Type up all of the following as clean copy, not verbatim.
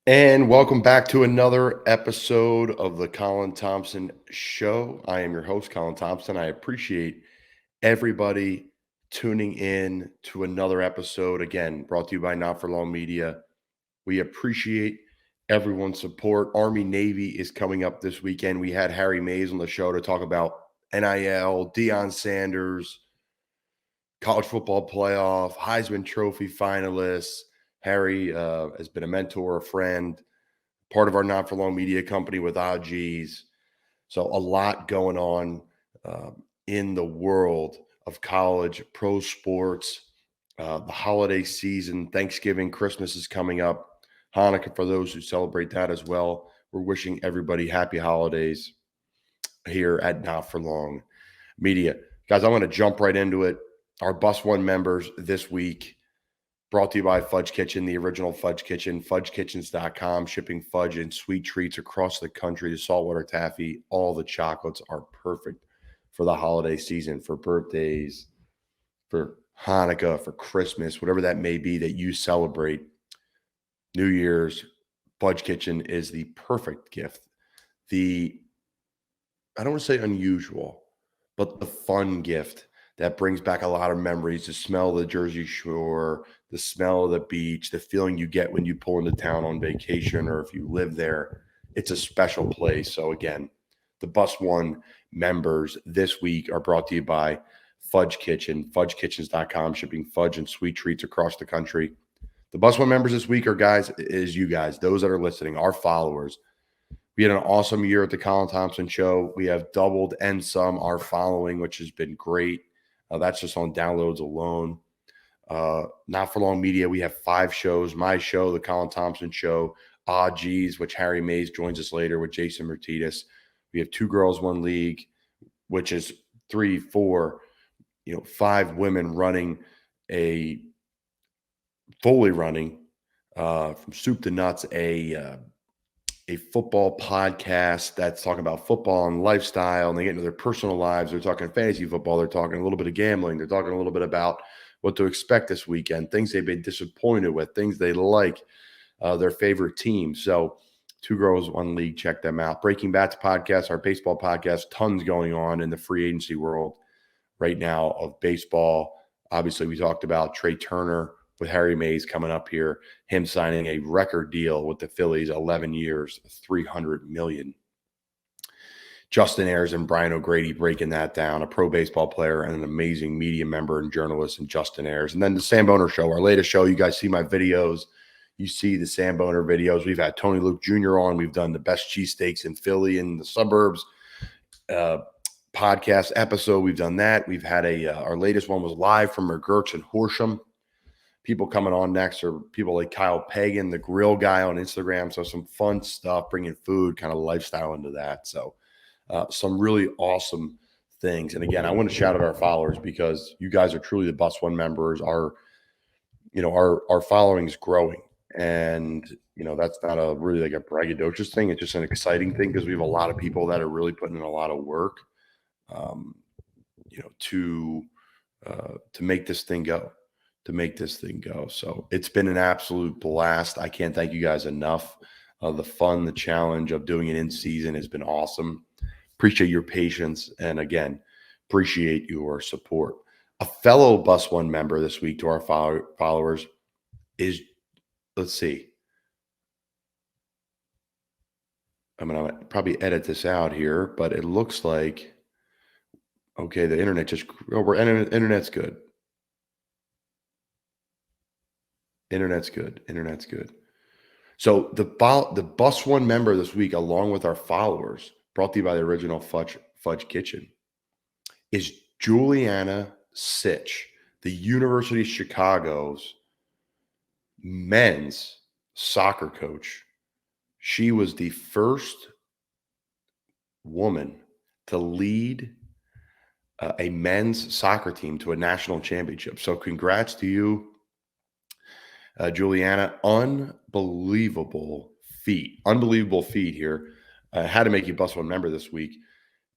And welcome back to another episode of the Colin Thompson Show. I am your host, Colin Thompson. I appreciate everybody tuning in to another episode. Again, brought to you by Not For Long Media. We appreciate everyone's support. Army Navy is coming up this weekend. We had Harry Mays on the show to talk about NIL, Deion Sanders, college football playoff, Heisman Trophy finalists. Harry has been a mentor, a friend, part of our Not For Long media company with OGs. So a lot going on in the world of college, pro sports, the holiday season, Thanksgiving, Christmas is coming up, Hanukkah for those who celebrate that as well. We're wishing everybody happy holidays here at Not For Long Media. Guys, I want to jump right into it. Our Bus One members this week, brought to you by Fudge Kitchen, the original Fudge Kitchen, fudgekitchens.com, shipping fudge and sweet treats across the country. The saltwater taffy, all the chocolates are perfect for the holiday season, for birthdays, for Hanukkah, for Christmas, whatever that may be that you celebrate. New Year's, Fudge Kitchen is the perfect gift. I don't want to say unusual, but the fun gift that brings back a lot of memories. The smell of the Jersey Shore, the smell of the beach, the feeling you get when you pull into town on vacation or if you live there. It's a special place. So, again, the Bus One members this week are brought to you by Fudge Kitchen, fudgekitchens.com, shipping fudge and sweet treats across the country. The Bus One members this week is you guys, those that are listening, our followers. We had an awesome year at the Colin Thompson Show. We have doubled and some our following, which has been great. That's just on downloads alone. Not For Long Media, we have 5 shows. My show, the Colin Thompson Show, Geez, which Harry Mays joins us later with Jason Martinez. We have 2 Girls, 1 League, which is 3, 4, 5 women fully running from soup to nuts, a football podcast that's talking about football and lifestyle, and they get into their personal lives. They're talking fantasy football. They're talking a little bit of gambling. They're talking a little bit about what to expect this weekend, things they've been disappointed with, things they like, their favorite team. So 2 Girls, 1 League, check them out. Breaking Bats podcast, our baseball podcast, tons going on in the free agency world right now of baseball. Obviously, we talked about Trey Turner with Harry Mays coming up here, him signing a record deal with the Phillies, 11 years, $300 million. Justin Ayers and Brian O'Grady breaking that down, a pro baseball player and an amazing media member and journalist in Justin Ayers. And then the Sam Boner Show, our latest show. You guys see my videos. You see the Sam Boner videos. We've had Tony Luke Jr. on. We've done the best cheesesteaks in Philly and the suburbs. Podcast episode. We've done that. We've had our latest one was live from McGurk's in Horsham. People coming on next are people like Kyle Pagan, the grill guy on Instagram. So some fun stuff, bringing food, kind of lifestyle into that. So some really awesome things. And again, I want to shout out our followers because you guys are truly the Bus One members. Our following is growing. And, that's not really like a braggadocious thing. It's just an exciting thing because we have a lot of people that are really putting in a lot of work, to make this thing go. So it's been an absolute blast. I can't thank you guys enough. The fun, the challenge of doing it in season has been awesome. Appreciate your patience. And again, appreciate your support. A fellow Bus One member this week to our followers is, let's see. I'm going to probably edit this out here, but it looks like, okay, the internet internet's good. Internet's good. So the Bus One member this week, along with our followers, brought to you by the original Fudge Kitchen, is Juliana Sitch, the University of Chicago's men's soccer coach. She was the first woman to lead a men's soccer team to a national championship. So congrats to you, Juliana. Unbelievable feat here. Had to make you Bus One member this week.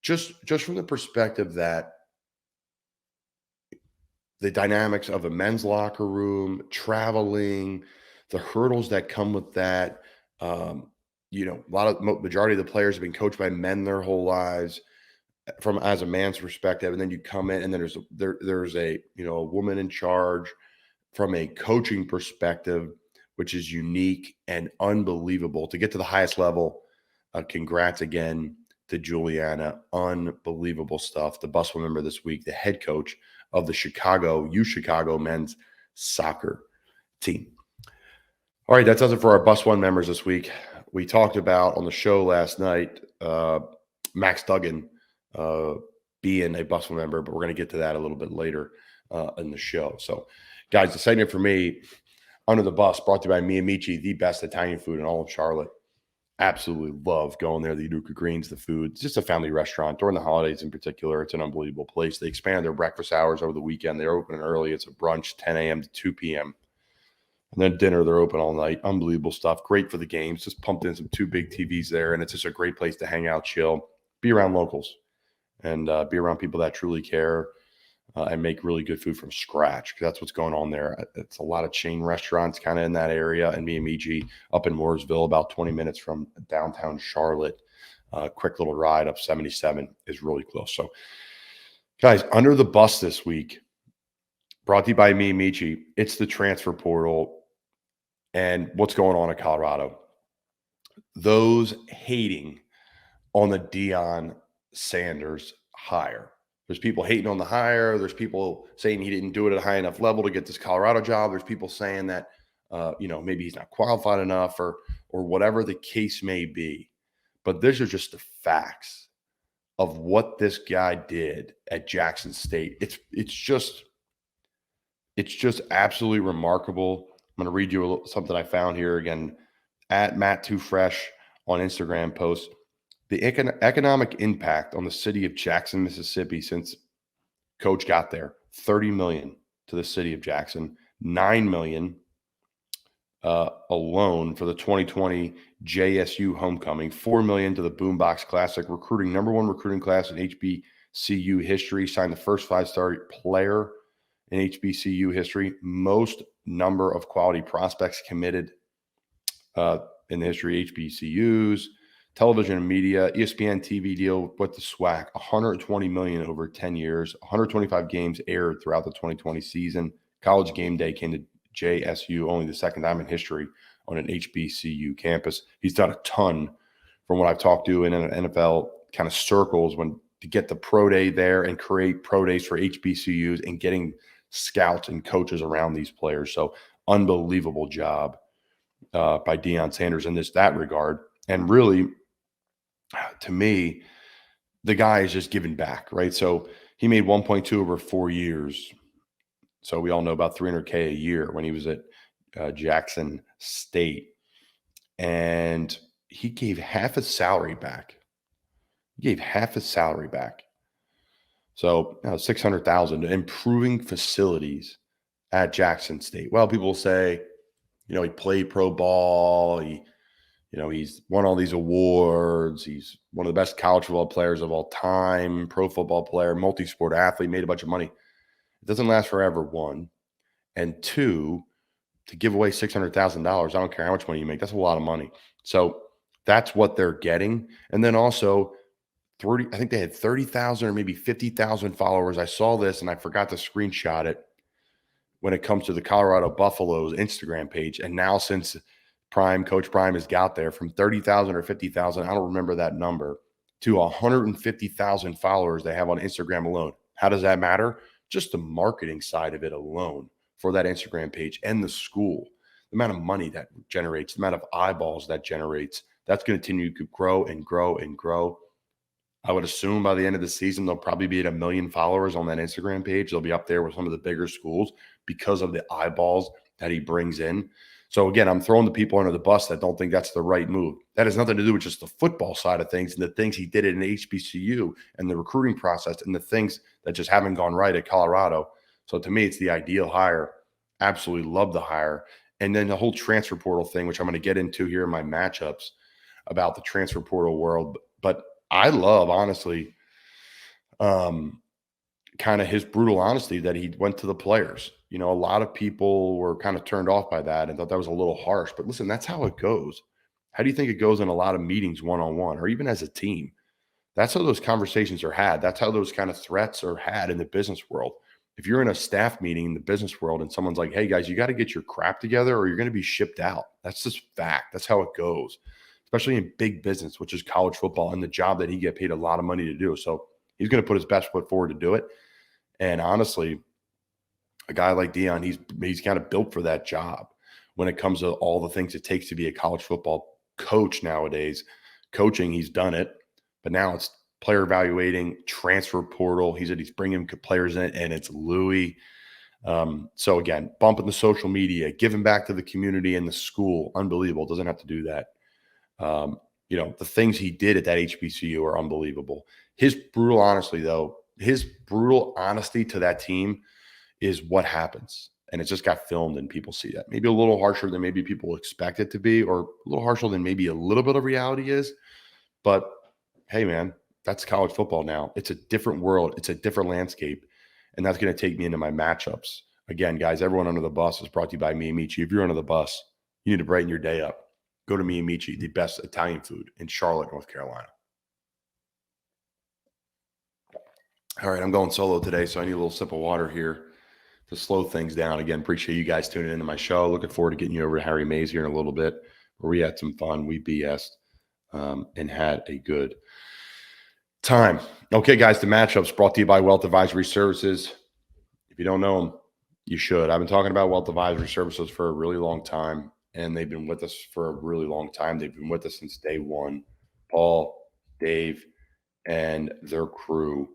Just from the perspective that the dynamics of a men's locker room, traveling, the hurdles that come with that, Um, majority of the players have been coached by men their whole lives from as a man's perspective, and then you come in and then there's a a woman in charge from a coaching perspective, which is unique and unbelievable to get to the highest level. Congrats again to Juliana. Unbelievable stuff. The bus will remember this week, the head coach of the Chicago men's soccer team. All right, that does it for our Bus One members this week. We talked about on the show last night, Max Duggan being a Bus One member, but we're going to get to that a little bit later in the show. So, guys, the segment for me, Under the Bus, brought to you by Amiche, the best Italian food in all of Charlotte. Absolutely love going there. The Uduca Greens, the food. It's just a family restaurant. During the holidays in particular, it's an unbelievable place. They expand their breakfast hours over the weekend. They're open early. It's a brunch, 10 a.m. to 2 p.m. And then dinner, they're open all night. Unbelievable stuff. Great for the games. Just pumped in some 2 big TVs there, and it's just a great place to hang out, chill, be around locals, and be around people that truly care and make really good food from scratch, because that's what's going on there. It's a lot of chain restaurants kind of in that area, and Amiche up in Mooresville, about 20 minutes from downtown Charlotte. Quick little ride up 77 is really close. So, guys, Under the Bus this week, brought to you by me, Amiche. It's the transfer portal and what's going on in Colorado. Those hating on the Deion Sanders hire. There's people hating on the hire. There's people saying he didn't do it at a high enough level to get this Colorado job. There's people saying that, maybe he's not qualified enough or whatever the case may be. But these are just the facts of what this guy did at Jackson State. It's just absolutely remarkable. I'm going to read you something I found here again at Matt Too Fresh on Instagram post. The economic impact on the city of Jackson, Mississippi since Coach got there, $30 million to the city of Jackson, $9 million alone for the 2020 JSU homecoming, $4 million to the Boombox Classic, recruiting #1 recruiting class in HBCU history, signed the first 5-star player in HBCU history, most number of quality prospects committed in the history of HBCUs, television and media, ESPN TV deal with the SWAC, $120 million over 10 years, 125 games aired throughout the 2020 season. College game day came to JSU only the second time in history on an HBCU campus. He's done a ton from what I've talked to in NFL kind of circles to get the pro day there and create pro days for HBCUs and getting scouts and coaches around these players. So unbelievable job by Deion Sanders in that regard. And really, to me, the guy is just giving back, right? So he made 1.2 over 4 years. So we all know about $300K a year when he was at Jackson State. And he gave half his salary back. So $600,000, improving facilities at Jackson State. Well, people say, he played pro ball. He's won all these awards. He's one of the best college football players of all time, pro football player, multi-sport athlete, made a bunch of money. It doesn't last forever, one. And two, to give away $600,000, I don't care how much money you make. That's a lot of money. So that's what they're getting. And then also, I think they had 30,000 or maybe 50,000 followers. I saw this and I forgot to screenshot it when it comes to the Colorado Buffaloes Instagram page. And now since Coach Prime has got there from 30,000 or 50,000, I don't remember that number, to 150,000 followers they have on Instagram alone. How does that matter? Just the marketing side of it alone for that Instagram page and the school, the amount of money that generates, the amount of eyeballs that generates, that's going to continue to grow and grow and grow. I would assume by the end of the season, they'll probably be at 1 million followers on that Instagram page. They'll be up there with some of the bigger schools because of the eyeballs that he brings in. So again, I'm throwing the people under the bus that don't think that's the right move. That has nothing to do with just the football side of things and the things he did in HBCU and the recruiting process and the things that just haven't gone right at Colorado. So to me, it's the ideal hire. Absolutely love the hire. And then the whole transfer portal thing, which I'm going to get into here in my matchups about the transfer portal world. But I love, honestly, kind of his brutal honesty that he went to the players. A lot of people were kind of turned off by that and thought that was a little harsh. But listen, that's how it goes. How do you think it goes in a lot of meetings one-on-one or even as a team? That's how those conversations are had. That's how those kind of threats are had in the business world. If you're in a staff meeting in the business world and someone's like, hey guys, you got to get your crap together or you're going to be shipped out. That's just fact. That's how it goes, especially in big business, which is college football and the job that he get paid a lot of money to do. So he's going to put his best foot forward to do it. And honestly, a guy like Dion, he's kind of built for that job when it comes to all the things it takes to be a college football coach nowadays. Coaching, he's done it, but now it's player evaluating, transfer portal. He's bringing players in, and it's Louis. So again, bumping the social media, giving back to the community and the school, unbelievable. Doesn't have to do that. The things he did at that HBCU are unbelievable. His brutal honesty to that team is what happens. And it just got filmed and people see that. Maybe a little harsher than maybe people expect it to be, or a little harsher than maybe a little bit of reality is. But hey, man, that's college football now. It's a different world. It's a different landscape. And that's going to take me into my matchups. Again, guys, everyone under the bus is brought to you by Amiche. If you're under the bus, you need to brighten your day up. Go to Amiche, the best Italian food in Charlotte, North Carolina. All right, I'm going solo today, so I need a little sip of water here to slow things down. Again, appreciate you guys tuning into my show. Looking forward to getting you over to Harry Mays here in a little bit, where we had some fun. We BS'd and had a good time. Okay, guys, the matchups brought to you by Wealth Advisory Services. If you don't know them, you should. I've been talking about Wealth Advisory Services for a really long time, and they've been with us for a really long time. They've been with us since day one. Paul, Dave, and their crew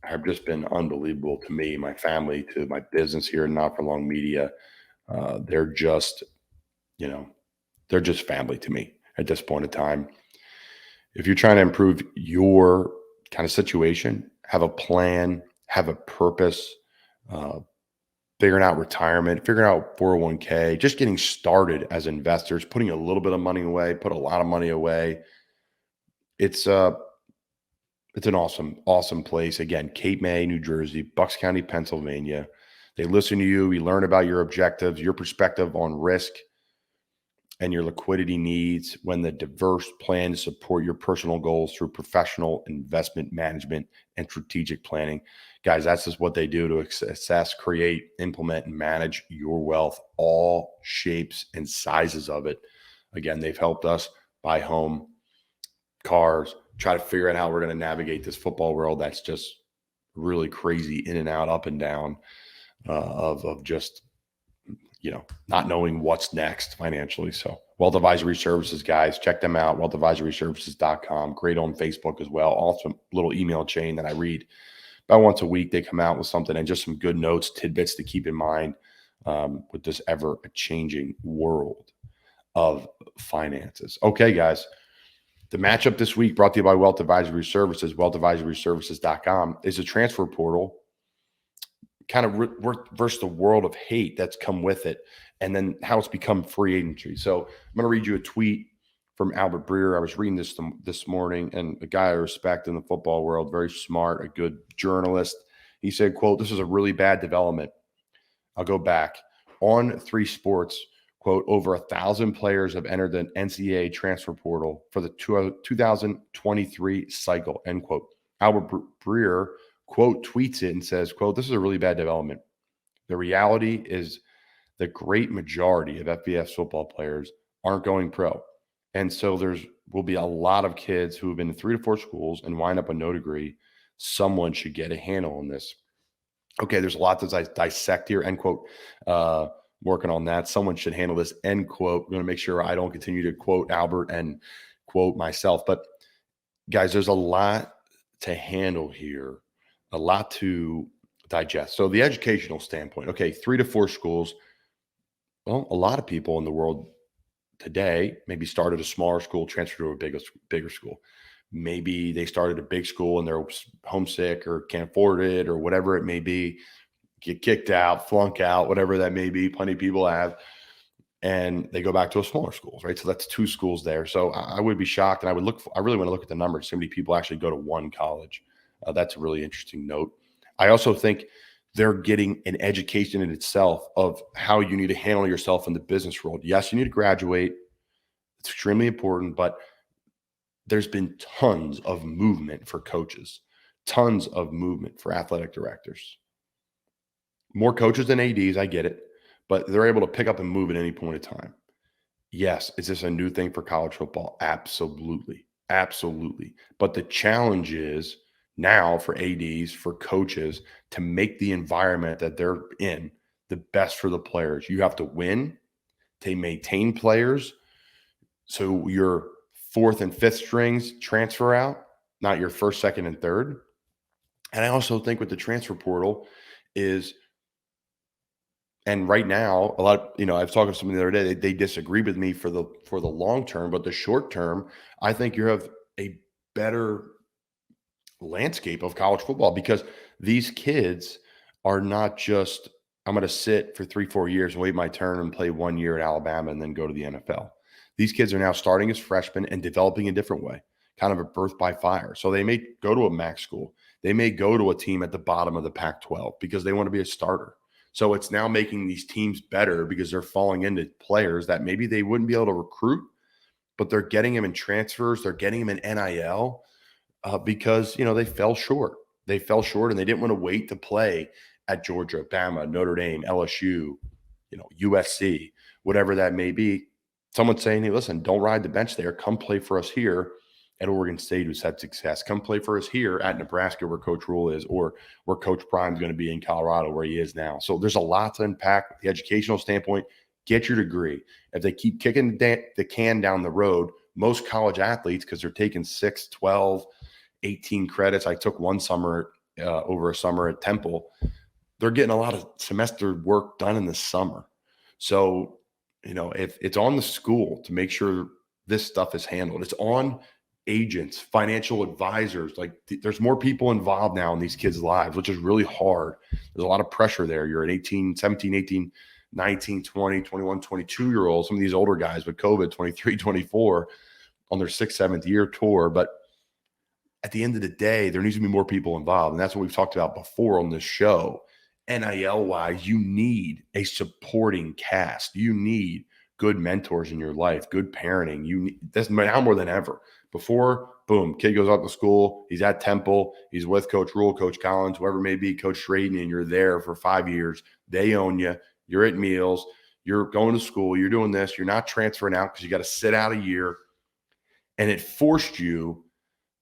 have just been unbelievable to me, my family, to my business here in Not For Long Media. They're just family to me at this point in time. If you're trying to improve your kind of situation, have a plan, have a purpose, figuring out retirement, figuring out 401k, just getting started as investors, putting a little bit of money away, put a lot of money away. It's an awesome place. Again, Cape May, New Jersey, Bucks County, Pennsylvania. They listen to you. We learn about your objectives, your perspective on risk, and your liquidity needs when the diverse plan to support your personal goals through professional investment management and strategic planning. Guys, that's just what they do to assess, create, implement, and manage your wealth, all shapes and sizes of it. Again, they've helped us buy home, cars, try to figure out how we're going to navigate this football world that's just really crazy, in and out, up and down, of just not knowing what's next financially. So Wealth Advisory Services, guys, check them out, wealthadvisoryservices.com. Great on Facebook as well. Also little email chain that I read about once a week. They come out with something and just some good notes, tidbits to keep in mind with this ever-changing world of finances. Okay, guys. The matchup this week brought to you by Wealth Advisory Services, wealthadvisoryservices.com, is a transfer portal kind of versus the world of hate that's come with it, and then how it's become free agency. So I'm going to read you a tweet from Albert Breer. I was reading this morning, and a guy I respect in the football world, very smart, a good journalist. He said, quote, "This is a really bad development." I'll go back. On 3 Sports, quote, "Over 1,000 players have entered the NCAA transfer portal for the 2023 cycle," end quote. Albert Breer, quote, tweets it and says, quote, "This is a really bad development. The reality is the great majority of FBS football players aren't going pro. And so will be a lot of kids who have been in 3 to 4 schools and wind up with no degree. Someone should get a handle on this." Okay, there's a lot to dissect here, end quote. Working on that. Someone should handle this, end quote. I'm going to make sure I don't continue to quote Albert and quote myself. But guys, there's a lot to handle here, a lot to digest. So the educational standpoint, okay, 3 to 4 schools. Well, a lot of people in the world today maybe started a smaller school, transferred to a bigger school. Maybe they started a big school and they're homesick or can't afford it or whatever it may be, get kicked out, flunk out, whatever that may be. Plenty of people have, and they go back to a smaller school, right? So that's 2 schools there. So I would be shocked, and I really want to look at the numbers. So many people actually go to 1 college. That's a really interesting note. I also think they're getting an education in itself of how you need to handle yourself in the business world. Yes, you need to graduate. It's extremely important, but there's been tons of movement for coaches, tons of movement for athletic directors. More coaches than ADs, I get it, but they're able to pick up and move at any point in time. Yes, is this a new thing for college football? Absolutely. Absolutely. But the challenge is now for ADs, for coaches to make the environment that they're in the best for the players. You have to win to maintain players. So your fourth and fifth strings transfer out, not your first, second, and third. And I also think with the transfer portal is, and right now, a lot of, I was talking to someone the other day, they disagree with me for the long term, but the short term, I think you have a better landscape of college football because these kids are not just, I'm going to sit for 3-4 years, wait my turn and play 1 year at Alabama and then go to the NFL. These kids are now starting as freshmen and developing a different way, kind of a birth by fire. So they may go to a MAC school. They may go to a team at the bottom of the Pac-12 because they want to be a starter. So it's now making these teams better because they're falling into players that maybe they wouldn't be able to recruit, but they're getting them in transfers. They're getting them in NIL because, they fell short. They fell short and they didn't want to wait to play at Georgia, Bama, Notre Dame, LSU, USC, whatever that may be. Someone's saying, hey, listen, don't ride the bench there. Come play for us here at Oregon State, who's had success. Come play for us here at Nebraska, where Coach Rule is, or where Coach Prime's going to be in Colorado, where he is now. So there's a lot to unpack. The educational standpoint, get your degree. If they keep kicking the can down the road, most college athletes, because they're taking 6, 12, 18 credits. I took one summer over a summer at Temple. They're getting a lot of semester work done in the summer. So, if it's on the school to make sure this stuff is handled, it's on agents, financial advisors. Like there's more people involved now in these kids' lives, which is really hard. There's a lot of pressure there. You're at 17, 18, 19, 20, 21, 22-year-olds, some of these older guys with COVID, 23, 24 on their 6th, 7th year tour. But at the end of the day, there needs to be more people involved. And that's what we've talked about before on this show. NIL-wise, you need a supporting cast. You need good mentors in your life, good parenting. You need this now more than ever. Before, boom, kid goes out to school. He's at Temple. He's with Coach Rule, Coach Collins, whoever it may be, Coach Schraden, and you're there for 5 years. They own you. You're at meals. You're going to school. You're doing this. You're not transferring out because you got to sit out a year. And it forced you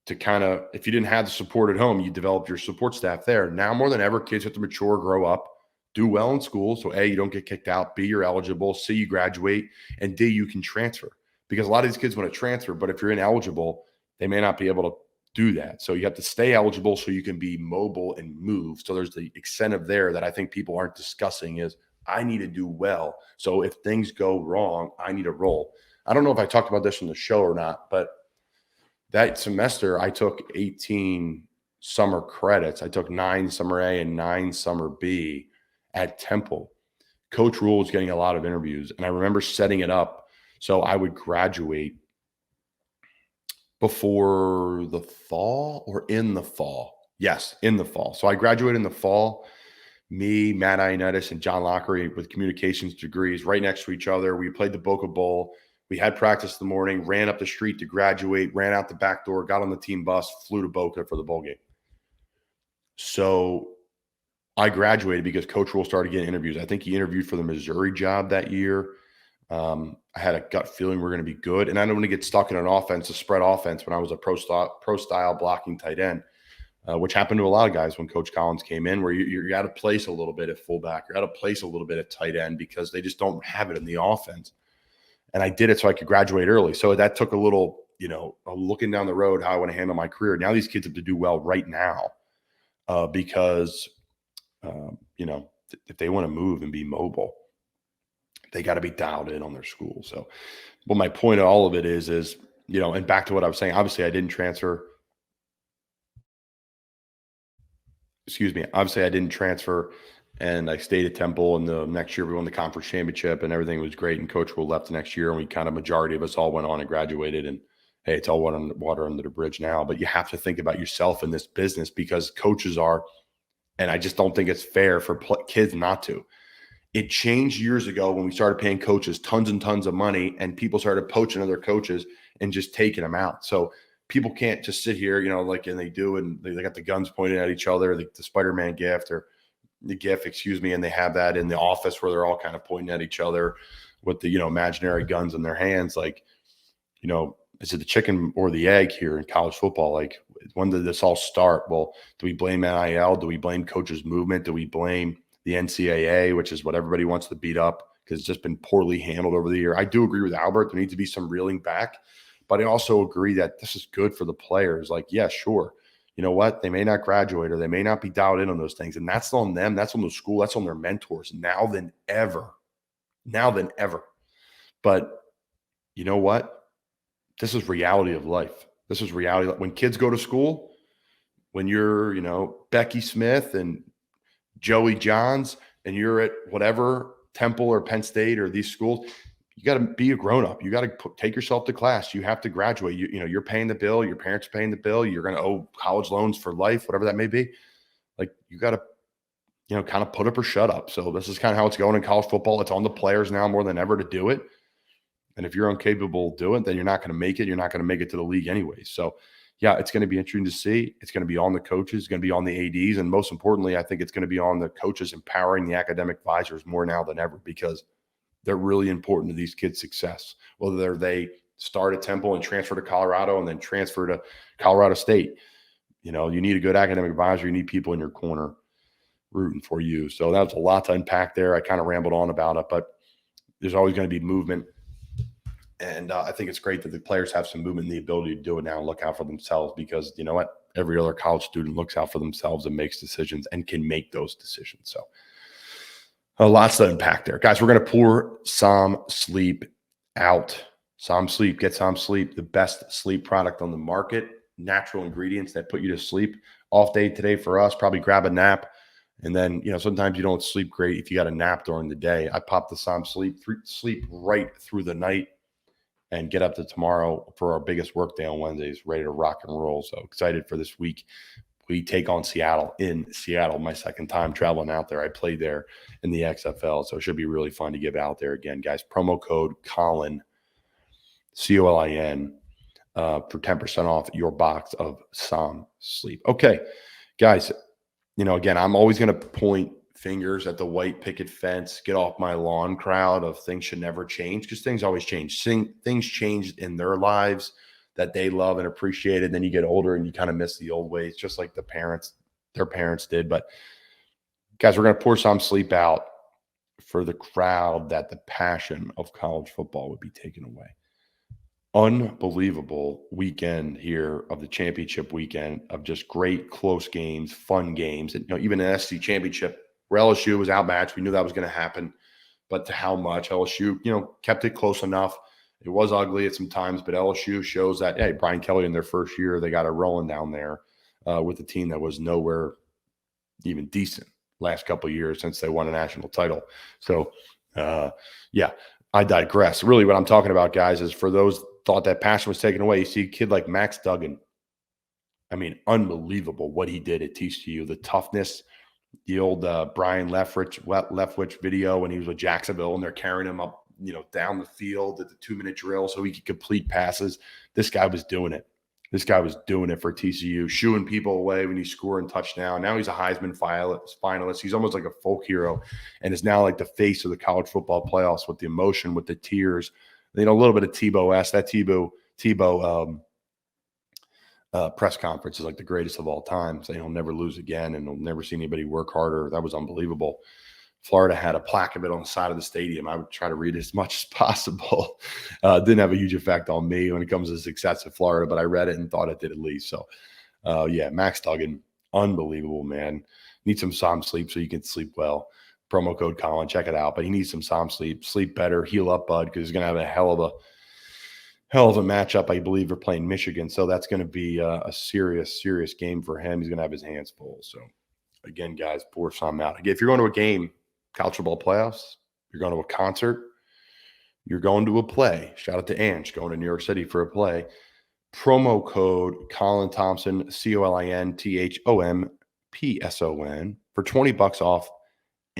to kind of, if you didn't have the support at home, you developed your support staff there. Now more than ever, kids have to mature, grow up, do well in school. So A, you don't get kicked out. B, you're eligible. C, you graduate. And D, you can transfer. Because a lot of these kids want to transfer, but if you're ineligible, they may not be able to do that. So you have to stay eligible so you can be mobile and move. So there's the incentive there that I think people aren't discussing is I need to do well. So if things go wrong, I need to roll. I don't know if I talked about this on the show or not, but that semester, I took 18 summer credits. I took 9 summer A and 9 summer B at Temple. Coach Rule was getting a lot of interviews, and I remember setting it up so I would graduate before the fall or in the fall. Yes, in the fall. So I graduated in the fall. Me, Matt Ioannidis, and John Lockery with communications degrees right next to each other. We played the Boca Bowl. We had practice in the morning, ran up the street to graduate, ran out the back door, got on the team bus, flew to Boca for the bowl game. So I graduated because Coach Rule started getting interviews. I think he interviewed for the Missouri job that year. I had a gut feeling we're going to be good. And I don't want to get stuck in an offense, a spread offense, when I was a pro style blocking tight end, which happened to a lot of guys when Coach Collins came in, where you're out of place a little bit at fullback. You're out of place a little bit at tight end because they just don't have it in the offense. And I did it so I could graduate early. So that took a little, looking down the road, how I want to handle my career. Now these kids have to do well right now because, if they want to move and be mobile, they got to be dialed in on their school. So, but my point of all of it is, and back to what I was saying, obviously I didn't transfer. Obviously I didn't transfer. And I stayed at Temple, and the next year we won the conference championship, and everything was great. And Coach Rule left the next year, and we kind of majority of us all went on and graduated. And hey, it's all water under the bridge now. But you have to think about yourself in this business because coaches are, and I just don't think it's fair for kids not to. It changed years ago when we started paying coaches tons and tons of money, and people started poaching other coaches and just taking them out. So people can't just sit here, like, and they do, and they got the guns pointed at each other, the Spider-Man gift or the GIF, excuse me, and they have that in the office where they're all kind of pointing at each other with the, imaginary guns in their hands. Like, is it the chicken or the egg here in college football? Like, when did this all start? Well, do we blame NIL? Do we blame coaches' movement? Do we blame the NCAA, which is what everybody wants to beat up because it's just been poorly handled over the year? I do agree with Albert. There needs to be some reeling back, but I also agree that this is good for the players. Like, yeah, sure. You know what? They may not graduate or they may not be dialed in on those things. And that's on them. That's on the school. That's on their mentors now than ever. Now than ever. But you know what? This is reality of life. This is reality. When kids go to school, when you're, Becky Smith and Joey Johns, and you're at whatever Temple or Penn State or these schools, you got to be a grown-up. You got to take yourself to class. You have to graduate. You're paying the bill. Your parents are paying the bill. You're going to owe college loans for life, whatever that may be. Like, you got to, kind of put up or shut up. So this is kind of how it's going in college football. It's on the players now more than ever to do it. And if you're incapable of doing it, then you're not going to make it. You're not going to make it to the league anyway. So, yeah, it's going to be interesting to see. It's going to be on the coaches. It's going to be on the ADs. And most importantly, I think it's going to be on the coaches empowering the academic advisors more now than ever, because they're really important to these kids' success. Whether they start at Temple and transfer to Colorado and then transfer to Colorado State, you need a good academic advisor. You need people in your corner rooting for you. So that was a lot to unpack there. I kind of rambled on about it, but there's always going to be movement. And I think it's great that the players have some movement and the ability to do it now and look out for themselves, because you know what? Every other college student looks out for themselves and makes decisions and can make those decisions. So lots to unpack there. Guys, we're going to pour Som Sleep out. Som Sleep, get Som Sleep, the best sleep product on the market. Natural ingredients that put you to sleep. Off day today for us, probably grab a nap. And then, sometimes you don't sleep great if you got a nap during the day. I pop the Som Sleep, sleep right through the night, and get up to tomorrow for our biggest work day on Wednesdays, ready to rock and roll. So excited for this week. We take on Seattle in Seattle, my second time traveling out there. I played there in the XFL, so it should be really fun to get out there again, guys. Promo code Colin, COLIN, for 10% off your box of Som Sleep. Okay, guys, again, I'm always going to point fingers at the white picket fence, get off my lawn crowd of things should never change, because things always change. Things change in their lives that they love and appreciate. And then you get older and you kind of miss the old ways, just like their parents did. But guys, we're going to pour Som Sleep out for the crowd that the passion of college football would be taken away. Unbelievable weekend here of the championship weekend of just great close games, fun games. And even an SC championship where LSU was outmatched. We knew that was going to happen, but to how much? LSU, kept it close enough. It was ugly at some times, but LSU shows that, hey, Brian Kelly in their first year, they got it rolling down there with a team that was nowhere even decent last couple of years since they won a national title. So, yeah, I digress. Really what I'm talking about, guys, is for those thought that passion was taken away, you see a kid like Max Duggan. I mean, unbelievable what he did at TCU, the toughness. The old Brian Leftwich video when he was with Jacksonville and they're carrying him up, down the field at the 2-minute drill so he could complete passes. This guy was doing it. This guy was doing it for TCU, shooing people away when he's scoring touchdown. Now he's a Heisman finalist. He's almost like a folk hero and is now like the face of the college football playoffs with the emotion, with the tears. A little bit of Tebow-esque. That Tebow press conference is like the greatest of all time, saying he'll never lose again and he'll never see anybody work harder. That was unbelievable. Florida had a plaque of it on the side of the stadium. I would try to read it as much as possible. Didn't have a huge effect on me when it comes to success in Florida, but I read it and thought it did at least. So, yeah, Max Duggan, unbelievable, man. Need some Som Sleep so you can sleep well. Promo code Colin, check it out. But he needs some Som Sleep. Sleep better, heal up, bud, because he's going to have a hell of a matchup. I believe they're playing Michigan. So that's going to be a serious game for him. He's going to have his hands full. So, again, guys, pour some out. Again, if you're going to a game, college football playoffs, you're going to a concert, you're going to a play. Shout out to Ange going to New York City for a play. Promo code Colin Thompson, COLINTHOMPSON for $20 off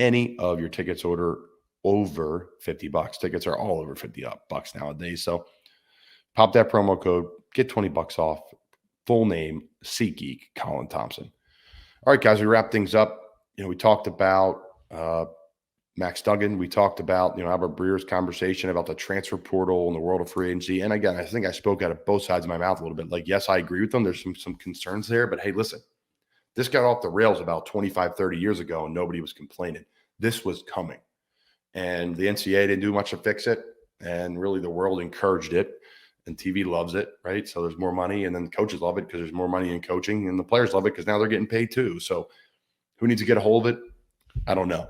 any of your tickets order over $50. Tickets are all over $50 nowadays. So pop that promo code, get $20 off. Full name, SeatGeek, Colin Thompson. All right, guys, we wrap things up. We talked about Max Duggan. We talked about, Albert Breer's conversation about the transfer portal and the world of free agency. And again, I think I spoke out of both sides of my mouth a little bit. Like, yes, I agree with them. There's some concerns there. But hey, listen, this got off the rails about 25, 30 years ago, and nobody was complaining. This was coming. And the NCAA didn't do much to fix it. And really, the world encouraged it. And TV loves it, right? So there's more money. And then the coaches love it because there's more money in coaching. And the players love it because now they're getting paid too. So who needs to get a hold of it? I don't know.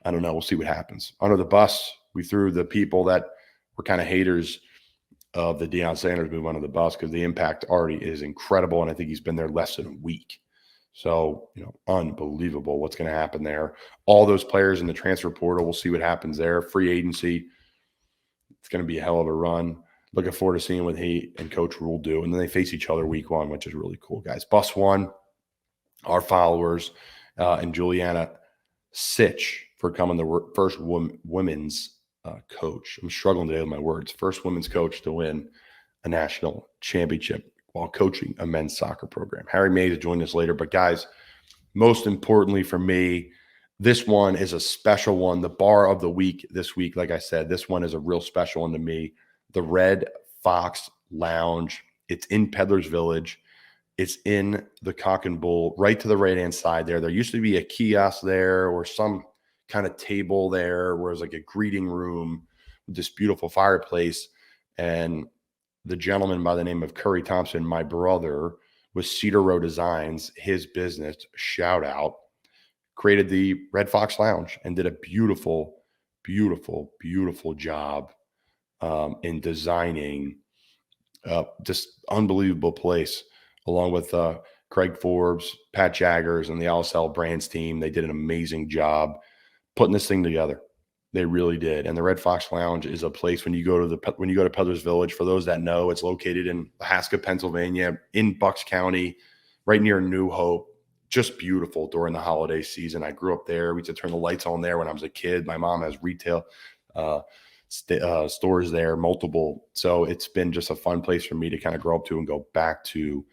We'll see what happens. Under the bus, we threw the people that were kind of haters of the Deion Sanders move under the bus because the impact already is incredible. And I think he's been there less than a week. So, unbelievable what's going to happen there. All those players in the transfer portal, we'll see what happens there. Free agency, it's going to be a hell of a run. Looking forward to seeing what he and Coach Rule do. And then they face each other week 1, which is really cool, guys. Bus 1, our followers, and Juliana Sitch for becoming the first women's coach. I'm struggling today with my words. First women's coach to win a national championship while coaching a men's soccer program. Harry Mays will join us later. But, guys, most importantly for me, this one is a special one. The bar of the week this week, like I said, this one is a real special one to me. The Red Fox Lounge. It's in Peddler's Village. It's in the Cock and Bull, right to the right-hand side there. There used to be a kiosk there or some kind of table there where it was like a greeting room with this beautiful fireplace. And the gentleman by the name of Curry Thompson, my brother, with Cedar Row Designs, his business, shout out, created the Red Fox Lounge and did a beautiful, beautiful, beautiful job in designing just unbelievable place, along with Craig Forbes, Pat Jaggers, and the LSL Brands team. They did an amazing job putting this thing together. They really did. And the Red Fox Lounge is a place when you go to Peddler's Village. For those that know, it's located in Haskell, Pennsylvania, in Bucks County, right near New Hope. Just beautiful during the holiday season. I grew up there. We used to turn the lights on there when I was a kid. My mom has retail stores there, multiple. So it's been just a fun place for me to kind of grow up to and go back to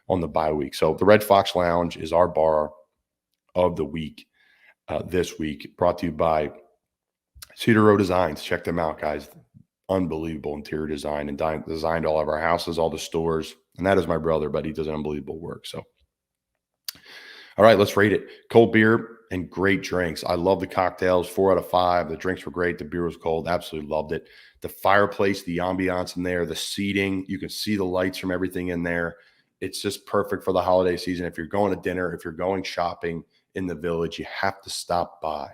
on the bye week. So the Red Fox Lounge is our bar of the week this week, brought to you by Cedar Row Designs. Check them out, guys. Unbelievable interior design and designed all of our houses, all the stores. And that is my brother, but he does unbelievable work. So, all right, let's rate it. Cold beer and great drinks. I love the cocktails, 4 out of 5. The drinks were great. The beer was cold. Absolutely loved it. The fireplace, the ambiance in there, the seating, you can see the lights from everything in there. It's just perfect for the holiday season. If you're going to dinner, if you're going shopping in the village, you have to stop by.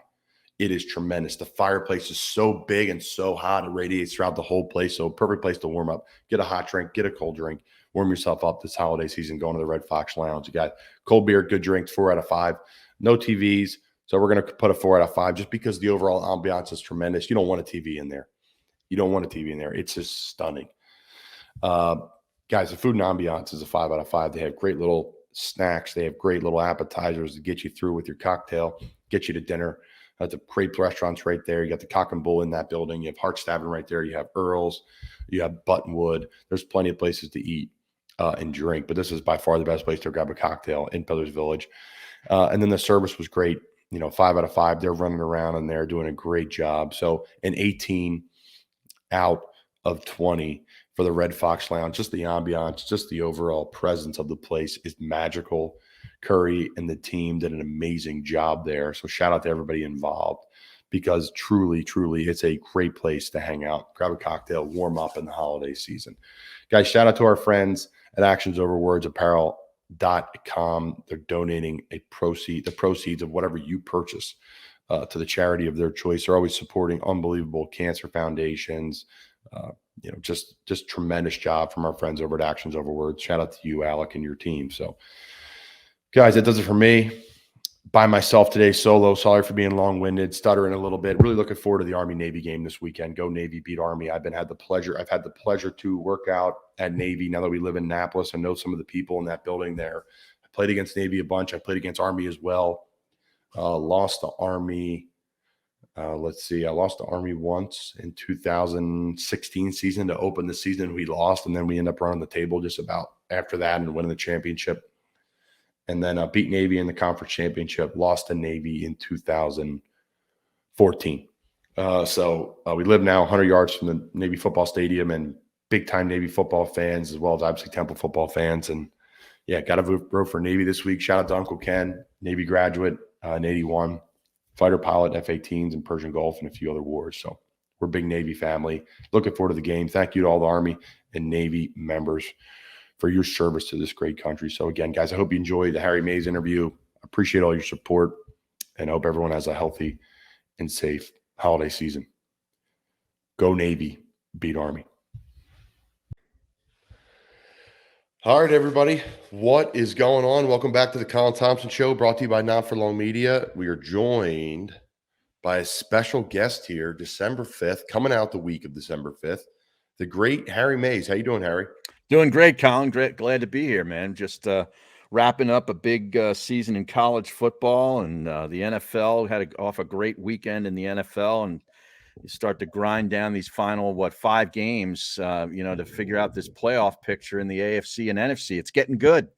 It is tremendous. The fireplace is so big and so hot. It radiates throughout the whole place. So perfect place to warm up. Get a hot drink, get a cold drink, warm yourself up this holiday season going to the Red Fox Lounge. You got cold beer, good drinks, 4 out of 5. No TVs. So we're going to put a 4 out of 5 just because the overall ambiance is tremendous. You don't want a TV in there. It's just stunning. Guys, the food and ambiance is a 5 out of 5. They have great little snacks. They have great little appetizers to get you through with your cocktail, get you to dinner. That's a great restaurants right there. You got the Cock and Bull in that building. You have Hart's Tavern right there. You have Earl's. You have Buttonwood. There's plenty of places to eat and drink, but this is by far the best place to grab a cocktail in Peddler's Village. And then the service was great. 5 out of 5. They're running around and they're doing a great job. So an 18 out of 20 for the Red Fox Lounge. Just the ambiance, just the overall presence of the place is magical. Curry and the team did an amazing job there. So shout out to everybody involved because truly, truly, it's a great place to hang out, grab a cocktail, warm up in the holiday season. Guys, shout out to our friends at Actions Over Words Apparel.com. They're donating the proceeds of whatever you purchase to the charity of their choice. They're always supporting unbelievable cancer foundations. Just tremendous job from our friends over at Actions Over Words. Shout out to you, Alec, and your team. So, guys, that does it for me. By myself today, solo. Sorry for being long-winded, stuttering a little bit. Really looking forward to the Army-Navy game this weekend. Go Navy, beat Army. I've had the pleasure to work out at Navy now that we live in Annapolis and know some of the people in that building there. I played against Navy a bunch. I played against Army as well. Lost to Army. Let's see. I lost to Army once in 2016 season to open the season. We lost, and then we end up running the table just about after that and winning the championship. And then beat Navy in the conference championship. Lost to Navy in 2014. So we live now 100 yards from the Navy football stadium, and big time Navy football fans, as well as obviously Temple football fans. And yeah, got to vote for Navy this week. Shout out to Uncle Ken, Navy graduate in 81, fighter pilot, F-18s, and Persian Gulf, and a few other wars. So we're a big Navy family. Looking forward to the game. Thank you to all the Army and Navy members for your service to this great country. So again, guys, I hope you enjoyed the Harry Mays interview. Appreciate all your support, and I hope everyone has a healthy and safe holiday season. Go Navy, beat Army. All right, everybody, what is going on? Welcome back to the Colin Thompson Show, brought to you by Not For Long Media. We are joined by a special guest here, December 5th, coming out the week of December 5th, the great Harry Mays. How you doing, Harry? Doing great, Colin. Glad to be here, man. Just wrapping up a big season in college football, and the NFL had off a great weekend in the NFL, and you start to grind down these final 5 games, to figure out this playoff picture in the AFC and NFC. It's getting good.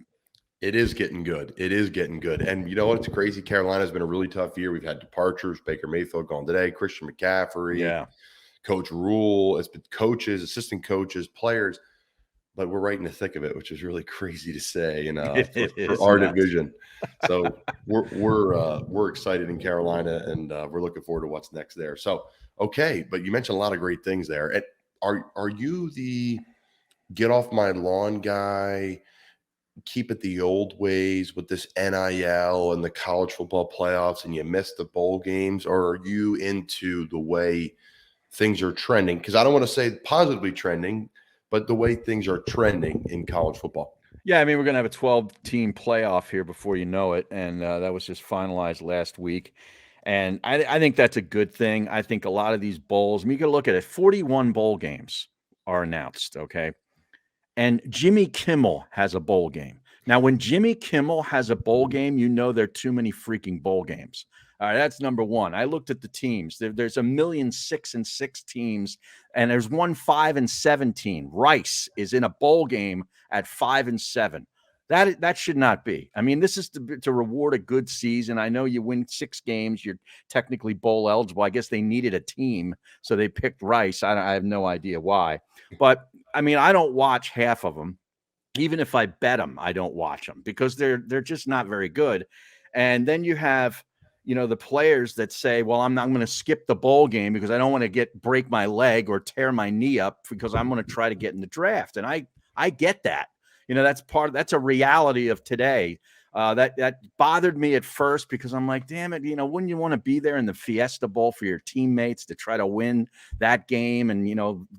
It is getting good. It is getting good. And you know what? It's crazy. Carolina's been a really tough year. We've had departures. Baker Mayfield gone today. Christian McCaffrey. Coach Rule. It's been coaches, assistant coaches, players. But we're right in the thick of it, which is really crazy to say, for our division. So we're excited in Carolina, and we're looking forward to what's next there. So, okay, but you mentioned a lot of great things there. And are you the get off my lawn guy, keep it the old ways with this NIL and the college football playoffs, and you miss the bowl games, or are you into the way things are trending? Because I don't want to say positively trending, but the way things are trending in college football. Yeah, I mean, we're going to have a 12-team playoff here before you know it, and that was just finalized last week. And I think that's a good thing. I think a lot of these bowls, I mean, you can look at it, 41 bowl games are announced, okay? And Jimmy Kimmel has a bowl game. Now, when Jimmy Kimmel has a bowl game, you know there are too many freaking bowl games. All right, that's number one. I looked at the teams. There's 1,000,006 teams, and there's one 5-17. Rice is in a bowl game at 5-7. That should not be. I mean, this is to reward a good season. I know you win 6 games, you're technically bowl eligible. I guess they needed a team, so they picked Rice. I have no idea why. But, I mean, I don't watch half of them. Even if I bet them, I don't watch them because they're just not very good. And then you have the players that say, well, I'm going to skip the bowl game because I don't want to break my leg or tear my knee up because I'm going to try to get in the draft. And I get that. That's a reality of today. That bothered me at first because I'm like, damn it, wouldn't you want to be there in the Fiesta Bowl for your teammates to try to win that game? And,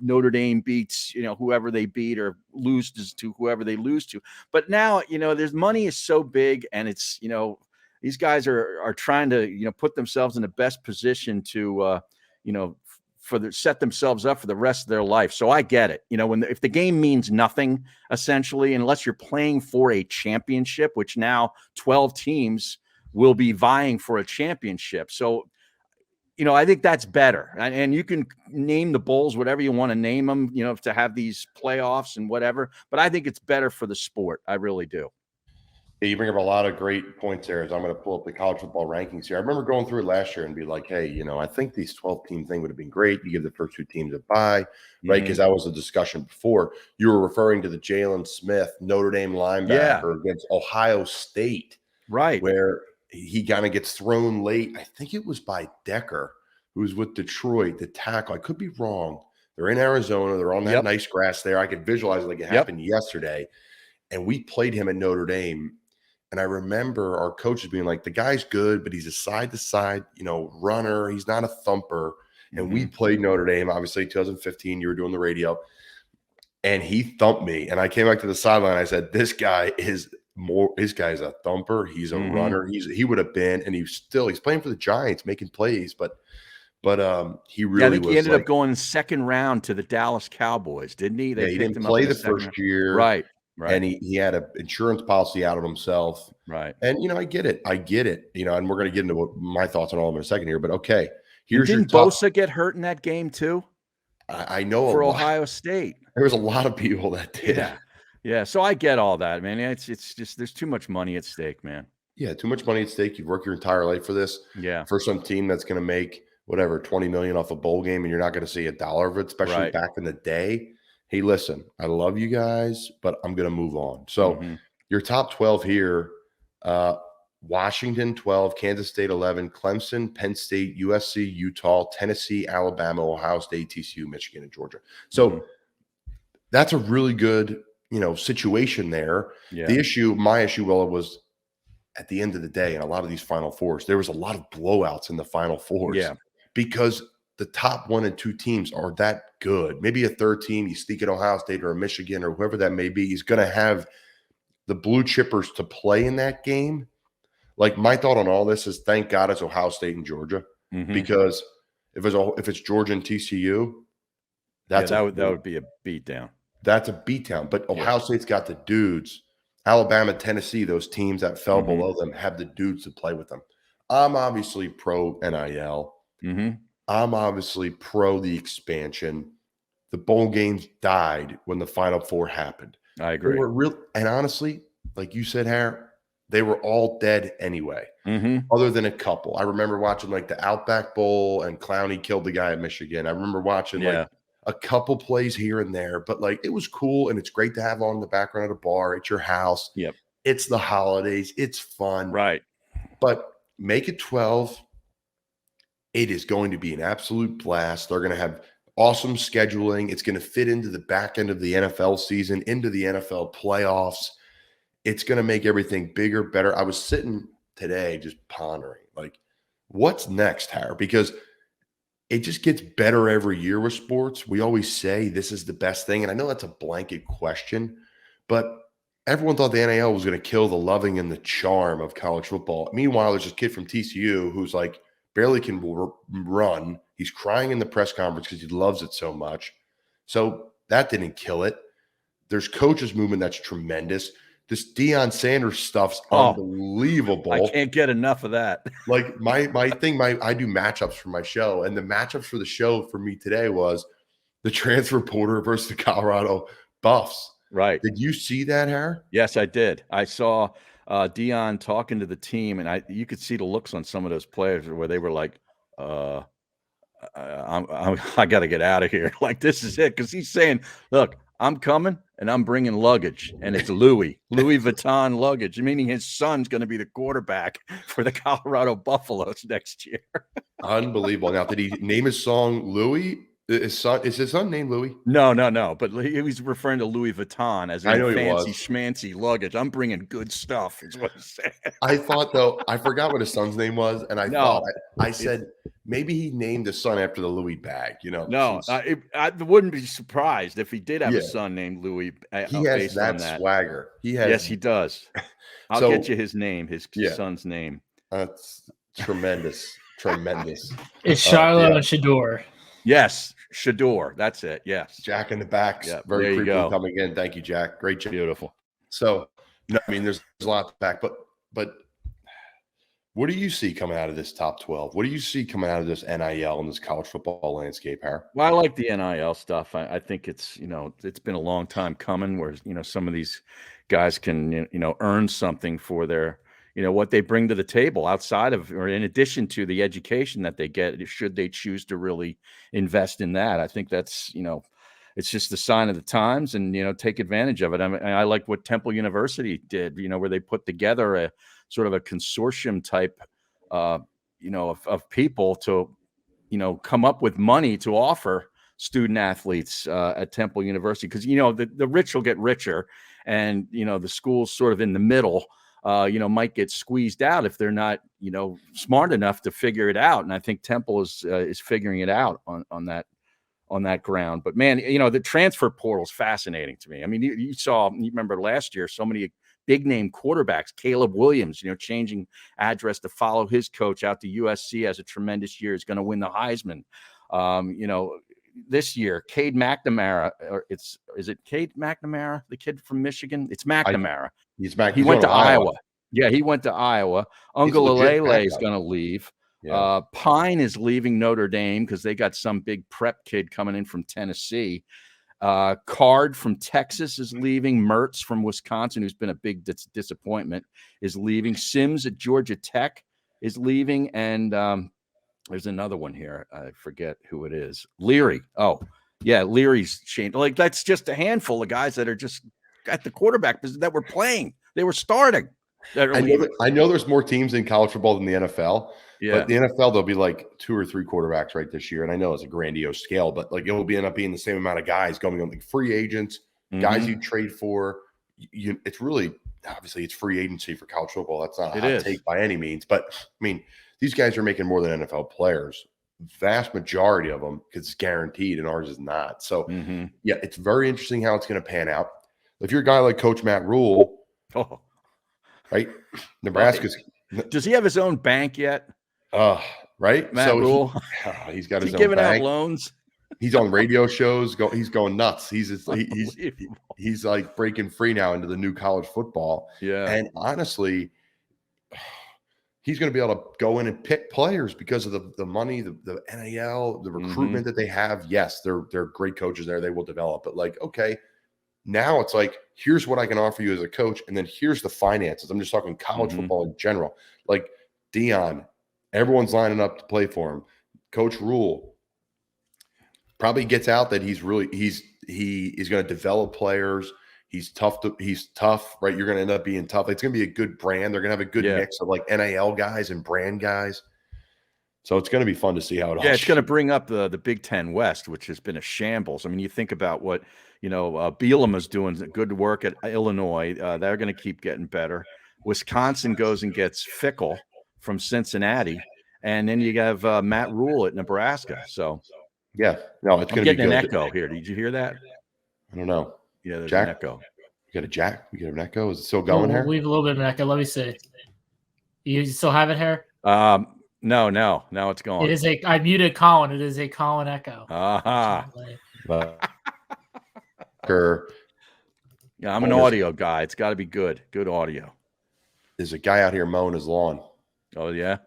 Notre Dame beats, whoever they beat or loses to whoever they lose to. But now, there's money is so big, and it's, these guys are trying to, put themselves in the best position to, set themselves up for the rest of their life. So I get it. If the game means nothing, essentially, unless you're playing for a championship, which now 12 teams will be vying for a championship. So, I think that's better. And you can name the bowls, whatever you want to name them, to have these playoffs and whatever. But I think it's better for the sport. I really do. Yeah, you bring up a lot of great points there. As I'm going to pull up the college football rankings here. I remember going through it last year and be like, hey, I think these 12-team thing would have been great. You give the first 2 teams a bye, right? Because that was a discussion before. You were referring to the Jalen Smith, Notre Dame linebacker against Ohio State, right? Where he kind of gets thrown late. I think it was by Decker, who was with Detroit, the tackle. I could be wrong. They're in Arizona. They're on that nice grass there. I could visualize it like it happened yesterday. And we played him at Notre Dame. And I remember our coaches being like, the guy's good, but he's a side-to-side, runner. He's not a thumper. And we played Notre Dame, obviously, 2015. You were doing the radio. And he thumped me. And I came back to the sideline. I said, this guy is a thumper. He's a runner. He would have been, and he's playing for the Giants, making plays. But he really I think he ended up going second round to the Dallas Cowboys, didn't he? He didn't play the first year. Right. and Right. he had an insurance policy out of himself. Right. And, I get it. I get it. And we're going to get into my thoughts on all of them in a second here. But okay, And here's your didn't top. Bosa get hurt in that game too I know a for lot. Ohio State? There was a lot of people that did. Yeah. Yeah. So I get all that, man. It's just there's too much money at stake, man. Yeah, too much money at stake. You've worked your entire life for this. Yeah. For some team that's going to make whatever 20 million off a bowl game, and you're not going to see $1 of it, especially Right. back in the day. Hey, listen, I love you guys, but I'm going to move on. So your top 12 here: Washington 12, Kansas State 11, Clemson, Penn State, USC, Utah, Tennessee, Alabama, Ohio State, TCU, Michigan, and Georgia. So that's a really good situation there. Yeah. My issue, Willa, was at the end of the day, in a lot of these Final Fours, there was a lot of blowouts in the Final Fours. Yeah. Because the top 1 and 2 teams are that good. Maybe a third team, you sneak at Ohio State or a Michigan or whoever that may be, is going to have the blue chippers to play in that game. Like, my thought on all this is, thank God it's Ohio State and Georgia, because if it's Georgia and TCU, that would be a beatdown. That's a beatdown. But Ohio State's got the dudes. Alabama, Tennessee, those teams that fell below them have the dudes to play with them. I'm obviously pro NIL. I'm obviously pro the expansion. The bowl games died when the Final Four happened. I agree. They were and honestly, like you said, Harry, they were all dead anyway, other than a couple. I remember watching like the Outback Bowl, and Clowney killed the guy at Michigan. I remember watching like a couple plays here and there, but like it was cool, and it's great to have on in the background at a bar at your house. Yep. It's the holidays. It's fun. Right. But make it 12. It is going to be an absolute blast. They're going to have awesome scheduling. It's going to fit into the back end of the NFL season, into the NFL playoffs. It's going to make everything bigger, better. I was sitting today just pondering, like, what's next, Harry? Because it just gets better every year with sports. We always say this is the best thing. And I know that's a blanket question, but everyone thought the NIL was going to kill the loving and the charm of college football. Meanwhile, there's this kid from TCU who's like barely can run. He's crying in the press conference because he loves it so much. So that didn't kill it. There's coaches movement that's tremendous. This Deion Sanders stuff's unbelievable. I can't get enough of that. Like my thing, I do matchups for my show, and the matchups for the show for me today was the transfer portal versus the Colorado Buffs. Right. Did you see that, Harry? Yes, I did. I saw Deion talking to the team, and you could see the looks on some of those players where they were like, I got to get out of here. Like, this is it. Because he's saying, look, I'm coming and I'm bringing luggage, and it's Louis Vuitton luggage, meaning his son's going to be the quarterback for the Colorado Buffaloes next year. Unbelievable. Now, did he name his song Louis? Is his son named Louis? No. But he was referring to Louis Vuitton as I know fancy schmancy luggage. I'm bringing good stuff, is what he said. I thought, though, I forgot what his son's name was, and I said maybe he named his son after the Louis bag. No, I wouldn't be surprised if he did have a son named Louis. He has that swagger. Yes, he does. I'll get you his name, his son's name. That's tremendous. Tremendous. It's Shiloh and Shador. Yes, Shador. That's it. Yes. Jack in the backs. Yeah, very creepily coming in. Thank you, Jack. Great job. Beautiful. So, I mean, there's a lot to back, but what do you see coming out of this top 12? What do you see coming out of this NIL and this college football landscape, Harry? Well, I like the NIL stuff. I think it's been a long time coming where, some of these guys can, earn something for their, what they bring to the table outside of, or in addition to the education that they get, should they choose to really invest in that. I think that's, it's just a sign of the times, and, take advantage of it. I mean, I like what Temple University did, where they put together a sort of a consortium type, of people to, come up with money to offer student athletes at Temple University. Because, the rich will get richer, and, the schools sort of in the middle, might get squeezed out if they're not, smart enough to figure it out. And I think Temple is figuring it out on that ground. But man, the transfer portal is fascinating to me. I mean, you remember last year, so many big name quarterbacks, Caleb Williams, changing address to follow his coach out to USC, has a tremendous year, is going to win the Heisman. this year, Cade McNamara, or is it Cade McNamara, the kid from Michigan? It's McNamara. He went to Iowa. Yeah, he went to Iowa. Ungalele is going to leave. Yeah. Pine is leaving Notre Dame because they got some big prep kid coming in from Tennessee. Card from Texas is leaving. Mertz from Wisconsin, who's been a big disappointment, is leaving. Sims at Georgia Tech is leaving. And there's another one here. I forget who it is. Leary. Oh, yeah, Leary's changed. Like, that's just a handful of guys that are just at the quarterback position that were playing. They were starting. I know there's more teams in college football than the NFL. Yeah. But the NFL, there'll be like 2 or 3 quarterbacks right this year. And I know it's a grandiose scale, but like it will end up being the same amount of guys going on, like free agents, guys you trade for. It's really, obviously, it's free agency for college football. That's not a hot take by any means. But I mean, these guys are making more than NFL players. Vast majority of them, because it's guaranteed, and ours is not. So, yeah, it's very interesting how it's going to pan out. If you're a guy like Coach Matt Rule, right? Nebraska's. Does he have his own bank yet? Right. Matt Rule. He's got his own giving bank. out loans. He's on radio shows. He's going nuts. He's like breaking free now into the new college football. Yeah. And honestly, he's going to be able to go in and pick players because of the money, the NIL, the recruitment that they have. Yes, they're great coaches there. They will develop. But like, okay, now it's like, here's what I can offer you as a coach, and then here's the finances. I'm just talking college football in general. Like Dion, everyone's lining up to play for him. Coach Rule probably gets out that he is going to develop players. He's tough, right? You're going to end up being tough. It's going to be a good brand. They're going to have a good mix of like NIL guys and brand guys. So it's going to be fun to see how it all. Yeah, it's going to bring up the Big Ten West, which has been a shambles. I mean, you think about what Bielema's doing good work at Illinois. They're going to keep getting better. Wisconsin goes and gets Fickle from Cincinnati, and then you have Matt Rule at Nebraska. So yeah, no, it's going to be good. An echo here. Did you hear that? I don't know. Yeah, there's an echo. You got a jack? We got an echo? Is it still going here? We have a little bit of an echo. Let me see. You still have it here? No. Now it's gone. It is I muted Colin. It is a Colin echo. Yeah, I'm an audio guy. It's got to be good. Good audio. There's a guy out here mowing his lawn. Oh, yeah?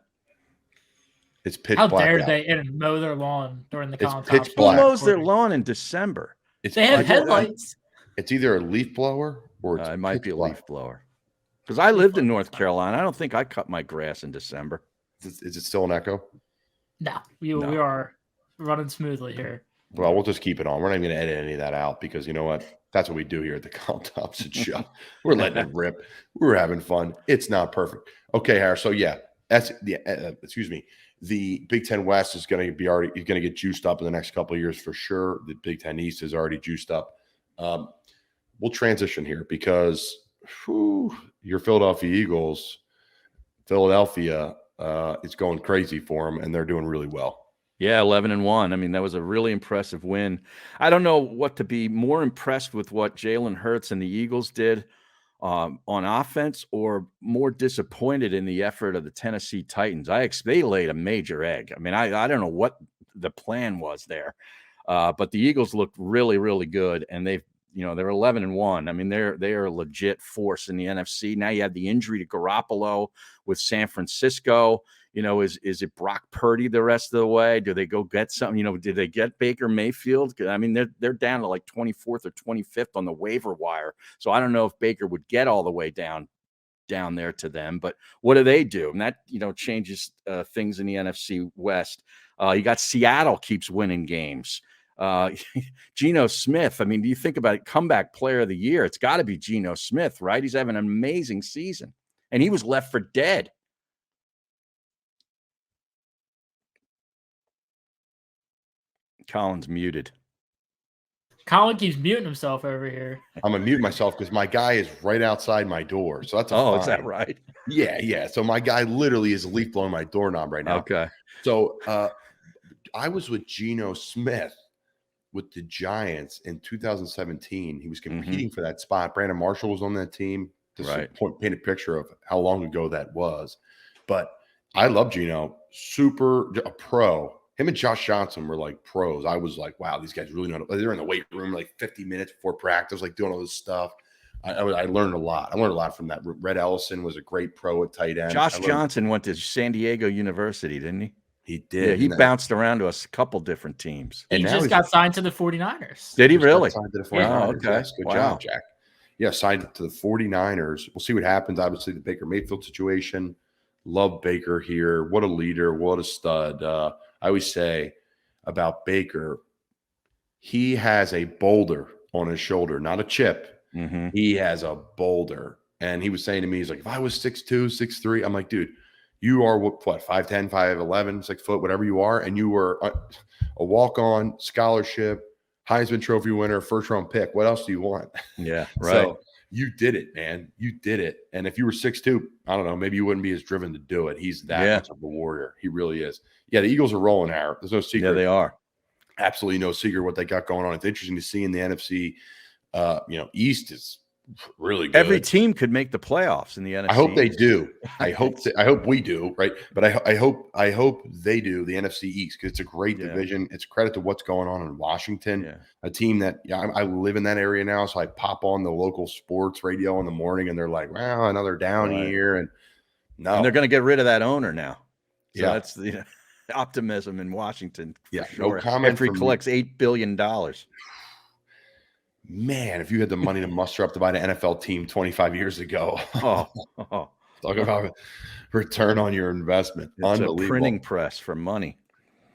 It's pitch black. How dare they mow their lawn during the Colin Thompson? Who mows their lawn in December? They have headlights. It's either a leaf blower or it might be a leaf blower. Because I lived in North Carolina. I don't think I cut my grass in December. Is it still an echo? No, we are running smoothly here. Well, we'll just keep it on. We're not even going to edit any of that out because you know what? That's what we do here at the Colin Thompson Show. We're letting it rip. We're having fun. It's not perfect. Okay, Harris. So yeah, that's the Big Ten West is going to be going to get juiced up in the next couple of years for sure. The Big Ten East is already juiced up. We'll transition here because your Philadelphia Eagles, Philadelphia is going crazy for them, and they're doing really well. Yeah, 11-1. I mean, that was a really impressive win. I don't know what to be more impressed with what Jalen Hurts and the Eagles did on offense, or more disappointed in the effort of the Tennessee Titans. They laid a major egg. I mean, I don't know what the plan was there, but the Eagles looked really, really good, and they're 11-1. I mean, they are a legit force in the NFC. Now you have the injury to Garoppolo with San Francisco. Is it Brock Purdy the rest of the way? Do they go get something? Did they get Baker Mayfield? I mean, they're down to like 24th or 25th on the waiver wire. So I don't know if Baker would get all the way down there to them. But what do they do? And that changes things in the NFC West. You got Seattle keeps winning games. Geno Smith. I mean, do you think about it? Comeback player of the year? It's got to be Geno Smith, right? He's having an amazing season, and he was left for dead. Colin's muted. Colin keeps muting himself over here. I'm gonna mute myself because my guy is right outside my door. So that's fine. Is that right? Yeah. So my guy literally is leaf blowing my doorknob right now. Okay. So I was with Geno Smith with the Giants in 2017. He was competing for that spot. Brandon Marshall was on that team. To paint a picture of how long ago that was. But I love Geno. A pro. him and Josh Johnson were like pros. I was like, wow, these guys really know. They're in the weight room like 50 minutes before practice, like doing all this stuff. I learned a lot. I learned a lot from that. Red Ellison was a great pro at tight end. Josh Johnson went to San Diego University, didn't he? He did. Yeah, he bounced around to a couple different teams. He just got signed to the 49ers. Did he really? Signed to the 49ers. Oh, okay. Yes, good job, Jack. Yeah, signed to the 49ers. We'll see what happens. Obviously, the Baker Mayfield situation. Love Baker here. What a leader. What a stud. I always say about Baker, he has a boulder on his shoulder, not a chip. Mm-hmm. He has a boulder. And he was saying to me, he's like, if I was 6'2", 6'3", I'm like, dude, you are what 5'10", 5'11", 6 foot, whatever you are. And you were a walk-on, scholarship, Heisman Trophy winner, first-round pick. What else do you want? Yeah, right. So you did it, man. You did it. And if you were 6'2", I don't know, maybe you wouldn't be as driven to do it. He's that much of a warrior. He really is. Yeah, the Eagles are rolling, Harry. There's no secret. Yeah, they are. Absolutely no secret what they got going on. It's interesting to see in the NFC. East is really good. Every team could make the playoffs in the NFC. I hope they do. I hope we do, right? But I hope they do, the NFC East, because it's a great division. It's a credit to what's going on in Washington, a team that I live in that area now, so I pop on the local sports radio in the morning, and they're like, "Wow, another down year," and and they're going to get rid of that owner now. So that's the optimism in Washington. Yeah, sure. No comment. After he collects $8 billion. Man, if you had the money to muster up to buy an NFL team 25 years ago, talk about return on your investment. It's unbelievable. A printing press for money.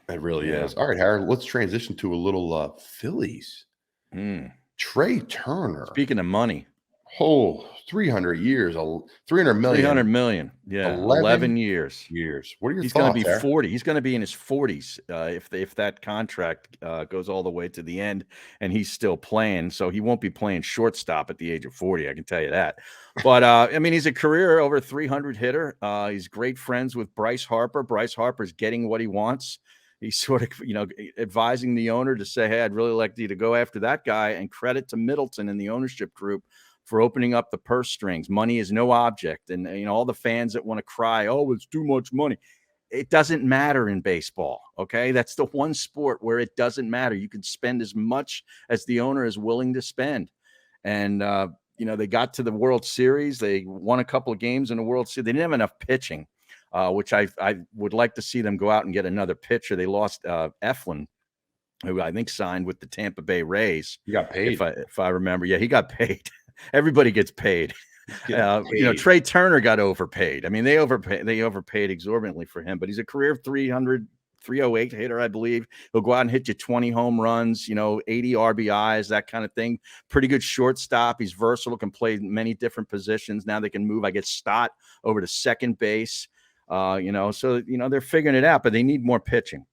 It really is. All right, Harry, let's transition to a little Phillies. Trey Turner. Speaking of money. 300 years, 300 million. 300 million. Yeah, 11 years. What are your thoughts? He's going to be 40. He's going to be in his 40s if that contract goes all the way to the end and he's still playing. So he won't be playing shortstop at the age of 40. I can tell you that. But I mean, he's a career over 300 hitter. He's great friends with Bryce Harper. Bryce Harper's getting what he wants. He's sort of, advising the owner to say, hey, I'd really like you to go after that guy, and credit to Middleton and the ownership group for opening up the purse strings. Money is no object. And, all the fans that want to cry, oh, it's too much money. It doesn't matter in baseball, okay? That's the one sport where it doesn't matter. You can spend as much as the owner is willing to spend. And, they got to the World Series. They won a couple of games in the World Series. They didn't have enough pitching, which I would like to see them go out and get another pitcher. They lost Eflin, who I think signed with the Tampa Bay Rays. He got paid. If I remember. Yeah, he got paid. Everybody gets paid. Trey Turner got overpaid. I mean, they overpaid exorbitantly for him, but he's a career 308 hitter, I believe. He'll go out and hit you 20 home runs, 80 RBIs, that kind of thing. Pretty good shortstop. He's versatile, can play many different positions. Now they can move, I guess, Stott over to second base. So they're figuring it out, but they need more pitching.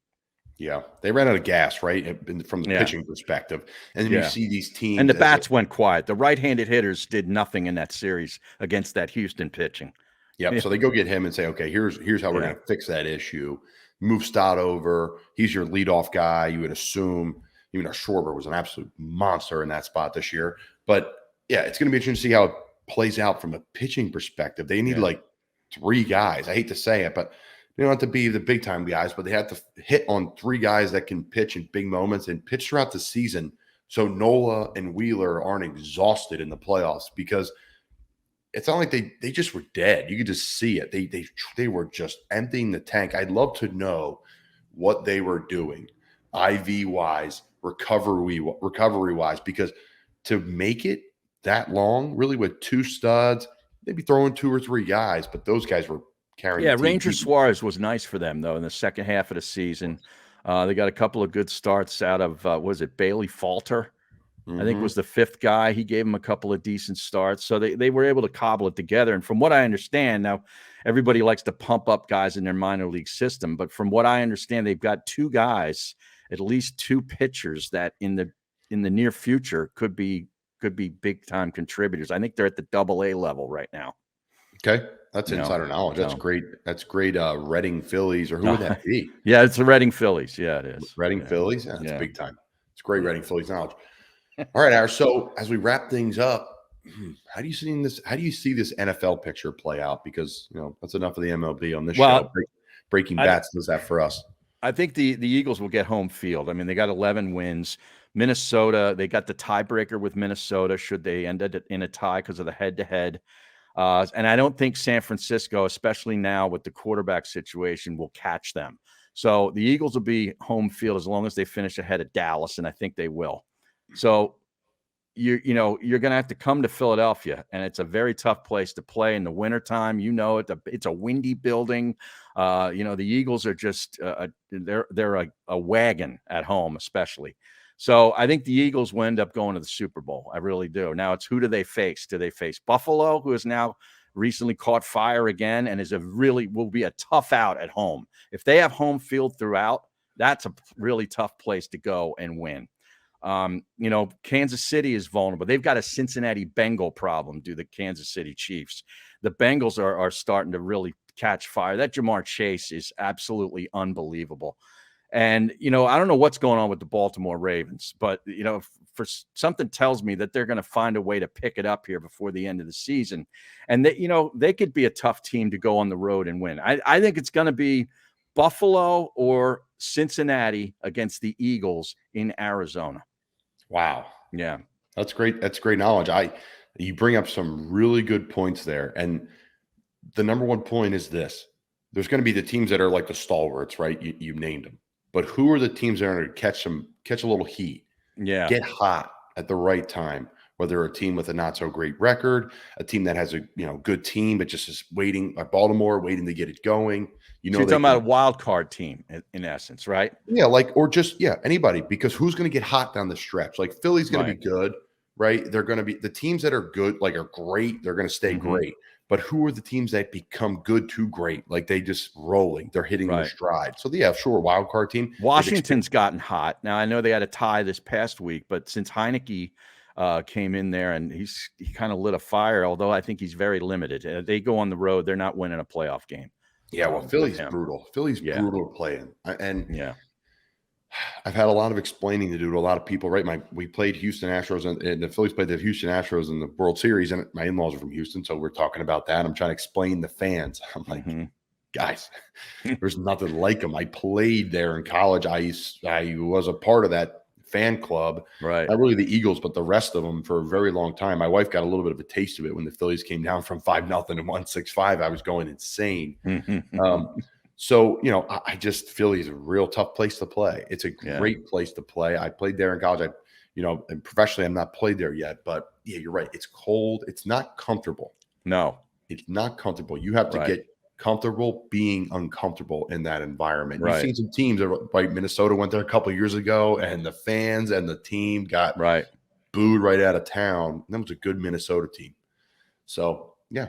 Yeah, they ran out of gas, right, from the pitching perspective. And then you see these teams. And the bats went quiet. The right-handed hitters did nothing in that series against that Houston pitching. Yeah, so they go get him and say, okay, here's how we're going to fix that issue. Move Stott over. He's your leadoff guy. You would assume, even though Schwarber was an absolute monster in that spot this year. But, yeah, it's going to be interesting to see how it plays out from a pitching perspective. They need like 3 guys. I hate to say it, but they don't have to be the big time guys, but they have to hit on 3 guys that can pitch in big moments and pitch throughout the season. So Nola and Wheeler aren't exhausted in the playoffs, because it's not like they just were dead. You could just see it. They were just emptying the tank. I'd love to know what they were doing, IV wise, recovery wise, because to make it that long, really with 2 studs, maybe throwing 2 or 3 guys, but those guys were carrying. Yeah, Ranger Suarez was nice for them though in the second half of the season. They got a couple of good starts out of was it Bailey Falter? I think was the 5th guy. He gave them a couple of decent starts. So they were able to cobble it together. And from what I understand, now everybody likes to pump up guys in their minor league system, but from what I understand, they've got 2 guys, at least 2 pitchers that in the near future could be big time contributors. I think they're at the AA level right now. Okay. That's insider knowledge. That's great. That's great. Reading Phillies, or who would that be? Yeah, it's the Reading Phillies. Yeah, it is. Reading Phillies. Yeah, that's big time. It's great Reading Phillies knowledge. All right, Aaron. So as we wrap things up, how do you see this? How do you see this NFL picture play out? Because that's enough of the MLB on this show. Breaking Bats does that for us. I think the Eagles will get home field. I mean, they got 11 wins. Minnesota, they got the tiebreaker with Minnesota should they end it in a tie because of the head-to-head. And I don't think San Francisco, especially now with the quarterback situation, will catch them. So the Eagles will be home field as long as they finish ahead of Dallas, and I think they will. So you're going to have to come to Philadelphia, and it's a very tough place to play in the wintertime. It's a windy building. The Eagles are just they're a wagon at home, especially. So I think the Eagles will end up going to the Super Bowl. I really do. Now it's who do they face? Do they face Buffalo, who has now recently caught fire again and will be a tough out at home? If they have home field throughout, that's a really tough place to go and win. Kansas City is vulnerable. They've got a Cincinnati Bengal problem due to the Kansas City Chiefs. The Bengals are starting to really catch fire. That Jamar Chase is absolutely unbelievable. And, I don't know what's going on with the Baltimore Ravens, but, for something tells me that they're going to find a way to pick it up here before the end of the season. And they could be a tough team to go on the road and win. I think it's going to be Buffalo or Cincinnati against the Eagles in Arizona. Wow. Yeah. That's great. That's great knowledge. You bring up some really good points there. And the number one point is this. There's going to be the teams that are like the stalwarts, right? You named them. But who are the teams that are going to catch a little heat? Yeah. Get hot at the right time, whether a team with a not so great record, a team that has a good team, but just is waiting, like Baltimore, waiting to get it going. You're talking about a wild card team in essence, right? Yeah, anybody, because who's going to get hot down the stretch? Like Philly's going to be good, right? They're going to be the teams that are good, like are great. They're going to stay great. But who are the teams that become good to great? Like they just rolling, they're hitting their stride. So yeah, sure, wild card team. Washington's gotten hot. Now I know they had a tie this past week, but since Heineke came in there and he kind of lit a fire, although I think he's very limited. They go on the road, they're not winning a playoff game. Yeah, well, Philly's brutal. Philly's brutal playing. And yeah, I've had a lot of explaining to do to a lot of people, right? We played Houston Astros and the Phillies played the Houston Astros in the World Series, and my in-laws are from Houston, so we're talking about that. I'm trying to explain the fans. I'm like, guys, there's nothing like them. I played there in college. I was a part of that fan club, right? Not really the Eagles, but the rest of them for a very long time. My wife got a little bit of a taste of it when the Phillies came down from 5-0 to 165. I was going insane. So, Philly is a real tough place to play. It's a great place to play. I played there in college. And professionally, I'm not played there yet, but yeah, you're right. It's cold. It's not comfortable. No, it's not comfortable. You have to get comfortable being uncomfortable in that environment. You've seen some teams, right? Minnesota went there a couple of years ago, and the fans and the team got booed right out of town. That was a good Minnesota team. So, yeah.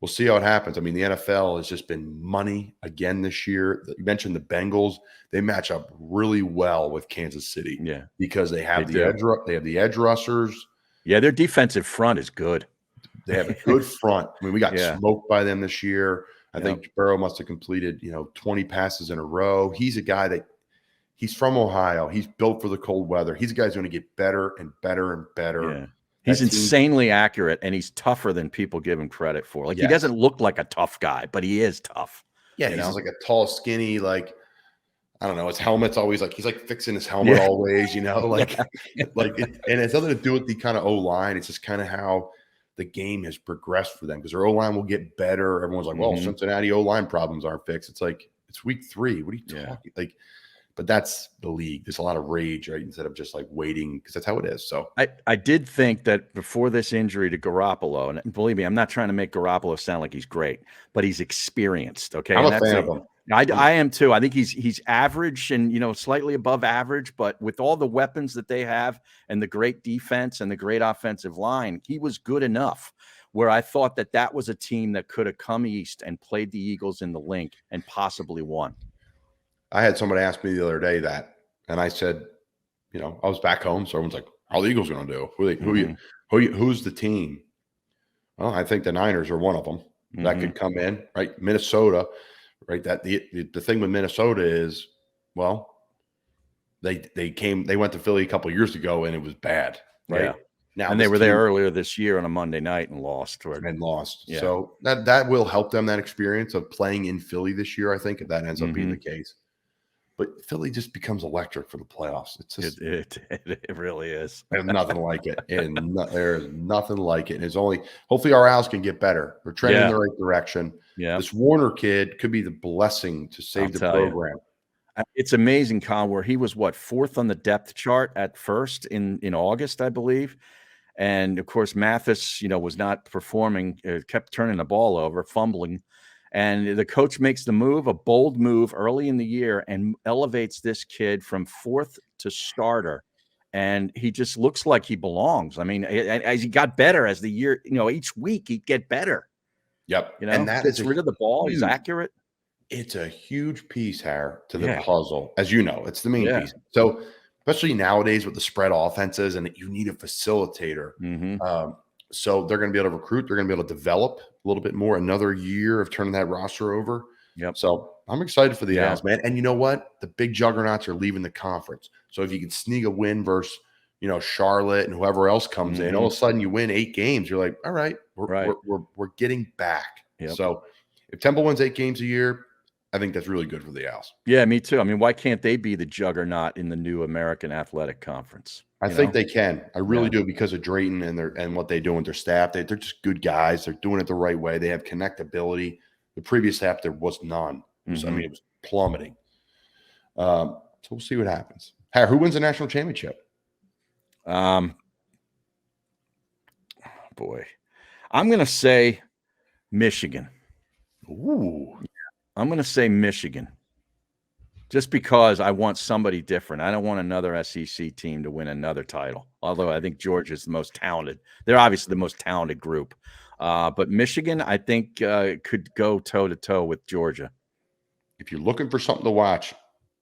We'll see how it happens. I mean, the NFL has just been money again this year. You mentioned the Bengals; they match up really well with Kansas City, because they have the edge rushers. Yeah, their defensive front is good. They have a good front. I mean, we got smoked by them this year. I think Burrow must have completed 20 passes in a row. He's a guy he's from Ohio. He's built for the cold weather. He's a guy who's going to get better and better and better. Yeah. He's insanely accurate, and he's tougher than people give him credit for. Like, he doesn't look like a tough guy, but he is tough. Yeah, he's like a tall, skinny, I don't know. His helmet's always he's fixing his helmet always, and it's nothing to do with the kind of O-line. It's just kind of how the game has progressed for them, because their O-line will get better. Everyone's like, well, Cincinnati O-line problems aren't fixed. It's like, it's week 3. What are you talking? But that's the league. There's a lot of rage, right? Instead of just waiting, because that's how it is. So I did think that before this injury to Garoppolo, and believe me, I'm not trying to make Garoppolo sound like he's great, but he's experienced. Okay, I'm a fan of him. I am too. I think he's average and slightly above average, but with all the weapons that they have and the great defense and the great offensive line, he was good enough. Where I thought that was a team that could have come east and played the Eagles in the Link and possibly won. I had somebody ask me the other day that, and I said, I was back home, so everyone's like, "How are the Eagles going to do? Who's the team?" Well, I think the Niners are one of them that could come in, right? Minnesota, right? That the thing with Minnesota is, well, they went to Philly a couple of years ago and it was bad, right? Yeah. Now, and they were there earlier this year on a Monday night and lost. Yeah. So that will help them, that experience of playing in Philly this year, I think, if that ends up being the case. But Philly just becomes electric for the playoffs. It's just it really is. there's nothing like it, and there's nothing like it. And it's only hopefully our Owls can get better. We're trending in the right direction. Yeah, This Warner kid could be the blessing to save the program. It's amazing, Colin, where he was fourth on the depth chart at first in August, I believe. And of course, Mathis, was not performing, kept turning the ball over, fumbling. And the coach makes the move, a bold move early in the year, and elevates this kid from fourth to starter. And he just looks like he belongs. I mean, as he got better as the year, each week he'd get better. Yep. And that gets rid of the ball. He's accurate. It's a huge piece, Harry, to the puzzle. As you know, it's the main piece. So, especially nowadays with the spread offenses, and you need a facilitator. So they're going to be able to recruit. They're going to be able to develop a little bit more. Another year of turning that roster over. Yep. So I'm excited for the Owls, man. And you know what? The big juggernauts are leaving the conference. So if you can sneak a win versus, Charlotte and whoever else comes in, all of a sudden you win 8 games. You're like, all right, we're getting back. Yep. So if Temple wins 8 games a year, I think that's really good for the Owls. Yeah, me too. I mean, why can't they be the juggernaut in the new American Athletic Conference? I think they can. I really do, because of Drayton and what they do with their staff. They're just good guys. They're doing it the right way. They have connectability. The previous staff, there was none. So, I mean, it was plummeting. So we'll see what happens. Hey, who wins the national championship? Boy, I'm going to say Michigan. Ooh. I'm going to say Michigan, just because I want somebody different. I don't want another SEC team to win another title, although I think Georgia's the most talented. They're obviously the most talented group. But Michigan, I think, could go toe-to-toe with Georgia. If you're looking for something to watch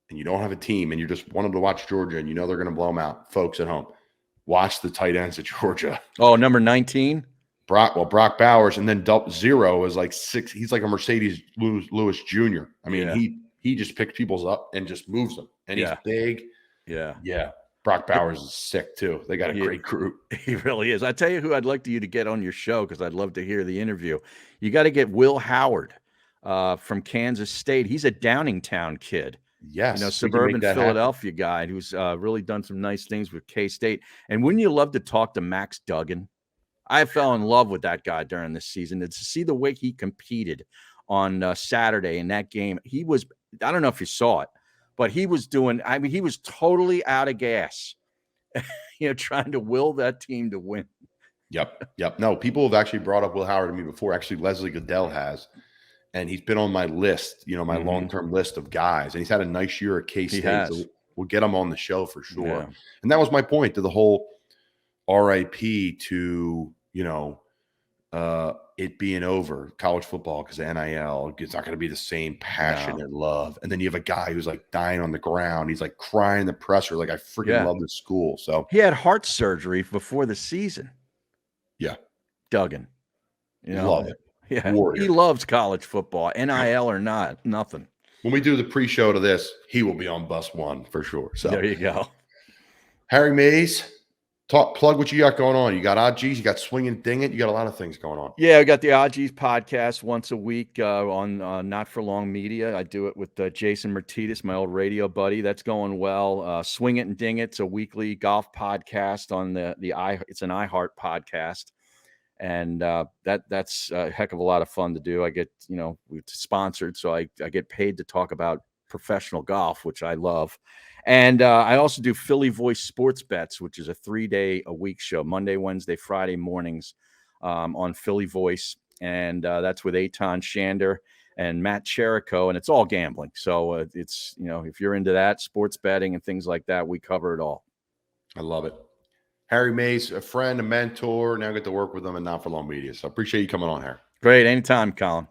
and you don't have a team and you just want them to watch Georgia and they're going to blow them out, folks at home, watch the tight ends at Georgia. Oh, number 19? Brock Bowers, and then 0 is like 6. He's like a Mercedes Lewis Jr. I mean, he just picks people up and just moves them, and he's big. Yeah. Brock Bowers is sick too. They got a great group. He really is. I tell you who I'd like you to get on your show, because I'd love to hear the interview. You got to get Will Howard from Kansas State. He's a Downingtown kid. Yes, suburban Philadelphia guy who's really done some nice things with K-State. And wouldn't you love to talk to Max Duggan? I fell in love with that guy during this season. And to see the way he competed on Saturday in that game, he was, I don't know if you saw it, but he was he was totally out of gas, trying to will that team to win. Yep. No, people have actually brought up Will Howard to me before. Actually, Leslie Goodell has. And he's been on my list, my long-term list of guys. And he's had a nice year at K-State. So we'll get him on the show for sure. Yeah. And that was my point to the whole RIP to, it being over, college football, because the NIL, it's not going to be the same passion and love. And then you have a guy who's like dying on the ground. He's like crying in the presser. Like, I freaking love this school. So he had heart surgery before the season. Yeah. Duggan. Love it. Yeah. Warrior. He loves college football, NIL or not, nothing. When we do the pre-show to this, he will be on bus 1 for sure. So there you go. Harry Mays. Plug what you got going on. You got OGs, you got Swing and Ding It, you got a lot of things going on. Yeah, I got the OGs podcast once a week on Not For Long Media. I do it with Jason Martitas, my old radio buddy. That's going well. Swing It and Ding It's a weekly golf podcast on it's an iHeart podcast, and that's a heck of a lot of fun to do. I get it's sponsored, so I get paid to talk about professional golf, which I love. And I also do Philly Voice Sports Bets, which is a 3-day-a-week show, Monday, Wednesday, Friday mornings on Philly Voice. And that's with Eitan Shander and Matt Cherico, and it's all gambling. So it's, if you're into that, sports betting and things like that, we cover it all. I love it. Harry Mays, a friend, a mentor. Now I get to work with them and Not For Long Media. So I appreciate you coming on, Harry. Great. Anytime, Colin.